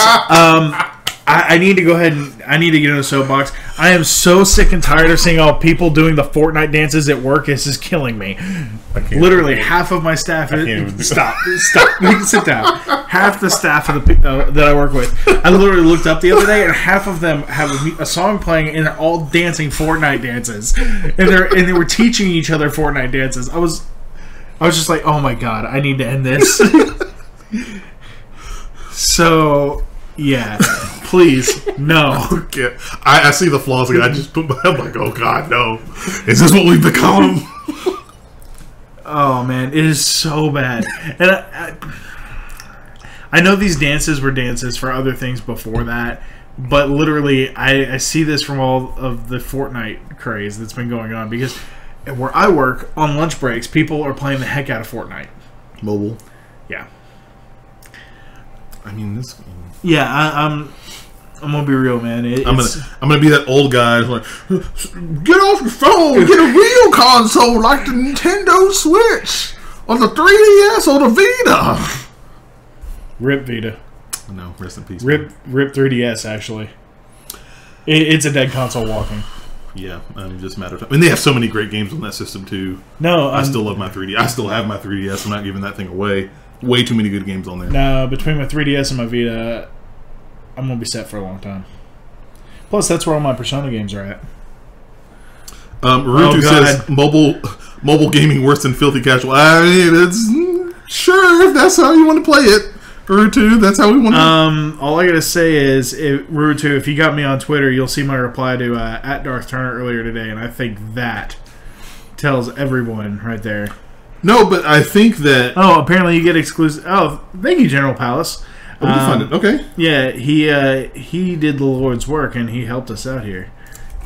I need to go ahead and I need to get in a soapbox. I am so sick and tired of seeing all people doing the Fortnite dances at work. This is killing me. Literally, half of my staff. Stop. Sit down. Half the staff of the that I work with. I literally looked up the other day, and half of them have a song playing, and they're all dancing Fortnite dances, and they were teaching each other Fortnite dances. I was just like, oh my god, I need to end this. So, yeah, please, no. Okay. I see the flaws again. I just put my head like, oh god, no. Is this what we've become? Oh man, it is so bad. And I know these dances were dances for other things before that, but literally, I see this from all of the Fortnite craze that's been going on because where I work, on lunch breaks, people are playing the heck out of Fortnite. Mobile. Yeah. I mean, this game. Yeah, I'm gonna be real, man. I'm gonna be that old guy who's like, get off your phone, get a real console like the Nintendo Switch or the 3DS or the Vita. Rip Vita. No, rest in peace. Rip 3DS. Actually, it's a dead console walking. Yeah, I'm just a matter of time. I mean, they have so many great games on that system too. No, I still love my 3D. I still have my 3DS. I'm not giving that thing away. Way too many good games on there. No, between my 3DS and my Vita, I'm going to be set for a long time. Plus, that's where all my Persona games are at. Rutu says mobile gaming worse than filthy casual. I mean, it's sure if that's how you want to play it. Rutu, that's how we want to. All I gotta say is, Rutu, if you got me on Twitter, you'll see my reply to at Darth Turner earlier today, and I think that tells everyone right there. No, but I think that... Oh, apparently you get exclusive... Oh, thank you, General Palace. Okay. Yeah, he did the Lord's work, and he helped us out here.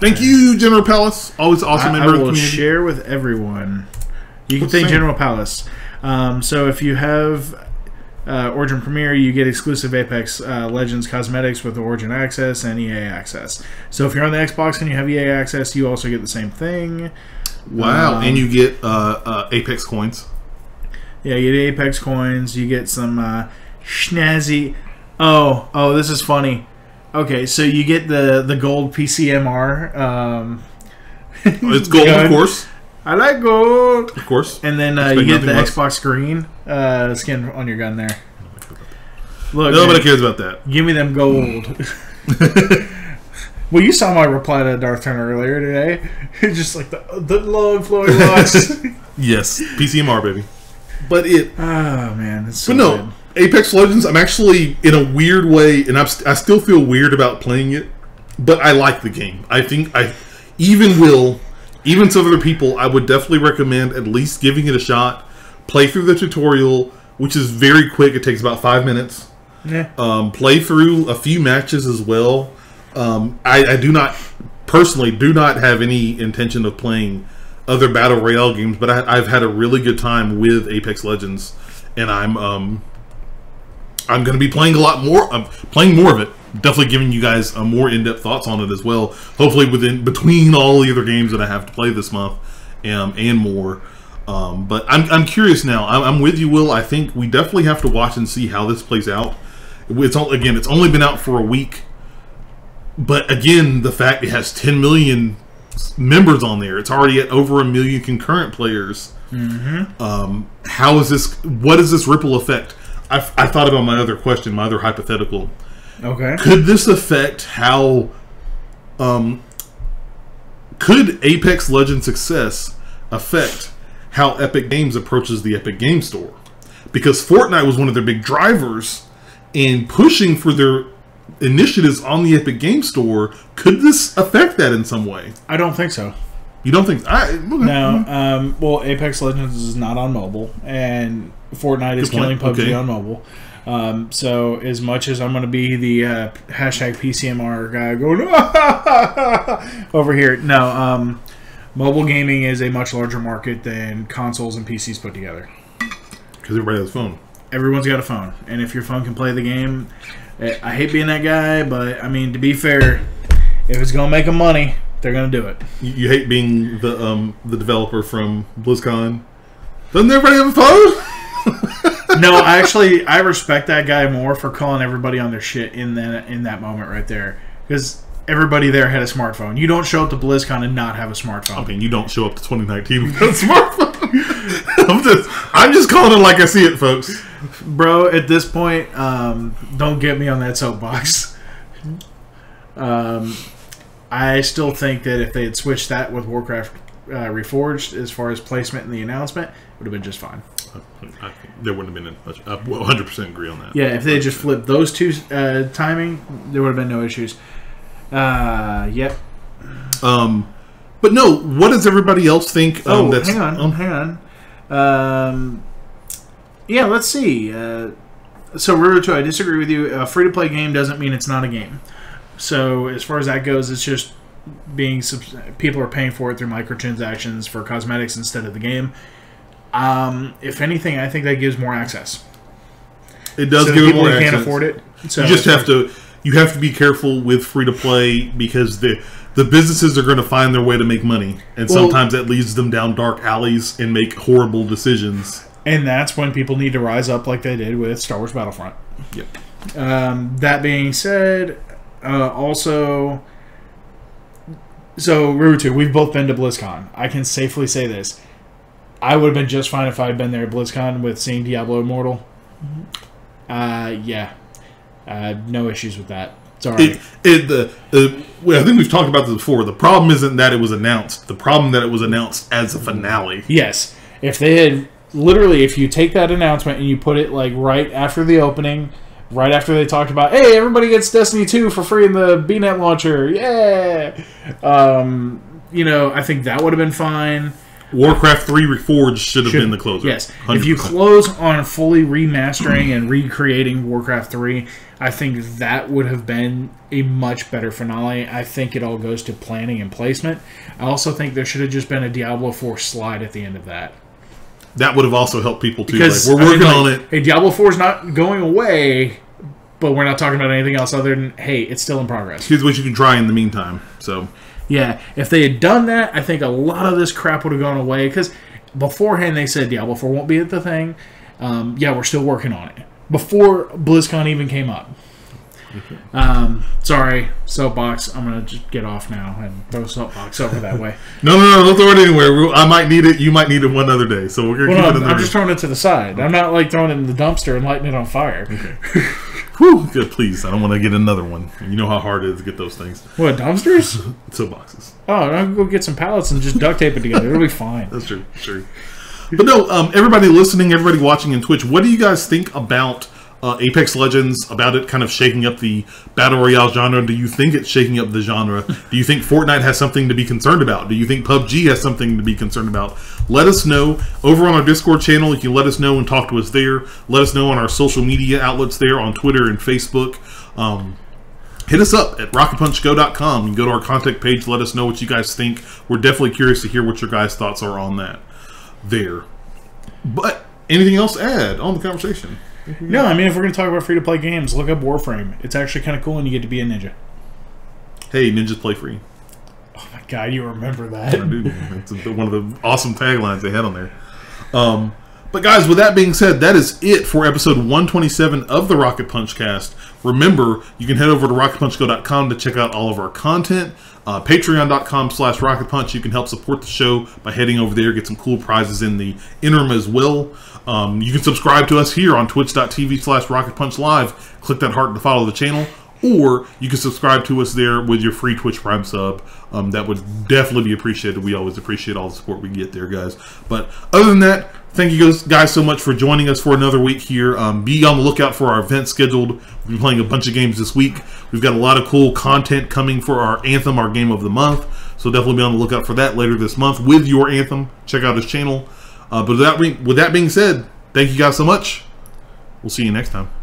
Thank you, General Palace. Always awesome member of the community. I will share with everyone. You can thank General Palace. So if you have Origin Premier, you get exclusive Apex Legends cosmetics with Origin Access and EA Access. So if you're on the Xbox and you have EA Access, you also get the same thing. Wow, and you get Apex coins. Yeah, you get Apex coins. You get some snazzy... Oh, this is funny. Okay, so you get the gold PCMR. It's gold, of course. I like gold. Of course. And then you get the Xbox Green skin on your gun there. Look, nobody cares about that. Give me them gold. Well, you saw my reply to Darth Turner earlier today. Just like the long flowing locks. Yes, PCMR, baby. But oh man, it's so good. Apex Legends. I'm actually in a weird way, and I still feel weird about playing it, but I like the game. I think even to other people, I would definitely recommend at least giving it a shot. Play through the tutorial, which is very quick. It takes about 5 minutes. Yeah. Play through a few matches as well. I do not have any intention of playing other Battle Royale games, but I've had a really good time with Apex Legends, and I'm going to be playing a lot more. I'm playing more of it. Definitely giving you guys more in-depth thoughts on it as well. Hopefully between all the other games that I have to play this month and more. But I'm curious now. I'm with you, Will. I think we definitely have to watch and see how this plays out. It's only been out for a week. But again, the fact it has 10 million members on there, it's already at over 1 million concurrent players. Mm-hmm. How is this? What is this ripple effect? I thought about my other question, my other hypothetical. Okay. Could this affect how Could Apex Legends success affect how Epic Games approaches the Epic Game Store? Because Fortnite was one of their big drivers in pushing for their initiatives on the Epic Game Store. Could this affect that in some way? I don't think so. You don't think? No. Well, Apex Legends is not on mobile, and Fortnite is killing PUBG on mobile. So as much as I'm going to be the hashtag PCMR guy going over here, no. Mobile gaming is a much larger market than consoles and PCs put together. Because everybody has a phone. Everyone's got a phone, and if your phone can play the game, I hate being that guy, but I mean, to be fair, if it's going to make them money, they're going to do it. You hate being the developer from BlizzCon. Doesn't everybody have a phone? No, I respect that guy more for calling everybody on their shit in that moment right there, because everybody there had a smartphone. You don't show up to BlizzCon and not have a smartphone. Okay, you don't show up to 2019 with a smartphone. I'm just calling it like I see it, folks. Bro, at this point, don't get me on that soapbox. I still think that if they had switched that with Warcraft Reforged as far as placement in the announcement, it would have been just fine. There wouldn't have been much. I 100% agree on that. Yeah, if they had just flipped those two timing, there would have been no issues. Yep. But no, what does everybody else think? Hang on. Yeah, let's see. So, Ruruto, I disagree with you. A free-to-play game doesn't mean it's not a game. So, as far as that goes, it's just people are paying for it through microtransactions for cosmetics instead of the game. If anything, I think that gives more access. It does give it more access. People can't afford it. So you just have to be careful with free-to-play because the businesses are going to find their way to make money, and sometimes that leads them down dark alleys and make horrible decisions. And that's when people need to rise up like they did with Star Wars Battlefront. Yep. That being said, also, so Rurutu, we've both been to BlizzCon. I can safely say this. I would have been just fine if I had been there at BlizzCon with seeing Diablo Immortal. Yeah. No issues with that. Sorry. I think we've talked about this before. The problem isn't that it was announced. The problem that it was announced as a finale. Yes. If they had... Literally, if you take that announcement and you put it like right after the opening, right after they talked about, hey, everybody gets Destiny 2 for free in the BNet launcher. Yeah! I think that would have been fine. Warcraft 3 Reforged should have been the closer. Yes. 100%. If you close on fully remastering and recreating Warcraft 3, I think that would have been a much better finale. I think it all goes to planning and placement. I also think there should have just been a Diablo 4 slide at the end of that. That would have also helped people too. Because, we're working on it. Hey, Diablo 4 is not going away, but we're not talking about anything else other than, hey, it's still in progress. Here's what you can try in the meantime. So, yeah, if they had done that, I think a lot of this crap would have gone away. Because beforehand they said Diablo 4 won't be at the thing. Yeah, we're still working on it. Before BlizzCon even came up. Sorry, soapbox. I'm gonna just get off now and throw soapbox over that way. No, don't throw it anywhere. I might need it. You might need it one other day. So we're gonna keep it. I'm just throwing it to the side. I'm not like throwing it in the dumpster and lighting it on fire. Okay. Whew, good. Please, I don't want to get another one. You know how hard it is to get those things. What, dumpsters? Soapboxes. Oh, I'll go get some pallets and just duct tape it together. It'll be fine. That's true. Sure. But no, everybody listening, everybody watching in Twitch, what do you guys think about Apex Legends, about it kind of shaking up the Battle Royale genre? Do you think it's shaking up the genre? Do you think Fortnite has something to be concerned about? Do you think PUBG has something to be concerned about? Let us know over on our Discord channel. You can let us know and talk to us there. Let us know on our social media outlets there on Twitter and Facebook. Hit us up at rocketpunchgo.com. You can go to our contact page. Let us know what you guys think. We're definitely curious to hear what your guys' thoughts are on that there. But anything else to add on the conversation? No, I mean, if we're going to talk about free-to-play games, look up Warframe. It's actually kind of cool, and you get to be a ninja. Hey, ninjas play free. Oh my god, you remember that? I do. It's one of the awesome taglines they had on there. But guys, with that being said, that is it for episode 127 of the Rocket Punch Cast. Remember, you can head over to rocketpunchgo.com to check out all of our content. Patreon.com/rocketpunch. You can help support the show by heading over there, get some cool prizes in the interim as well. You can subscribe to us here on twitch.tv/rocketpunchlive. Click that heart to follow the channel. or you can subscribe to us there with your free Twitch Prime sub. That would definitely be appreciated. We always appreciate all the support we get there, guys. But other than that, thank you guys so much for joining us for another week here. Be on the lookout for our event scheduled. We'll be playing a bunch of games this week. We've got a lot of cool content coming for our Anthem, our game of the month. So definitely be on the lookout for that later this month with your Anthem. Check out his channel. But with that being said, thank you guys so much. We'll see you next time.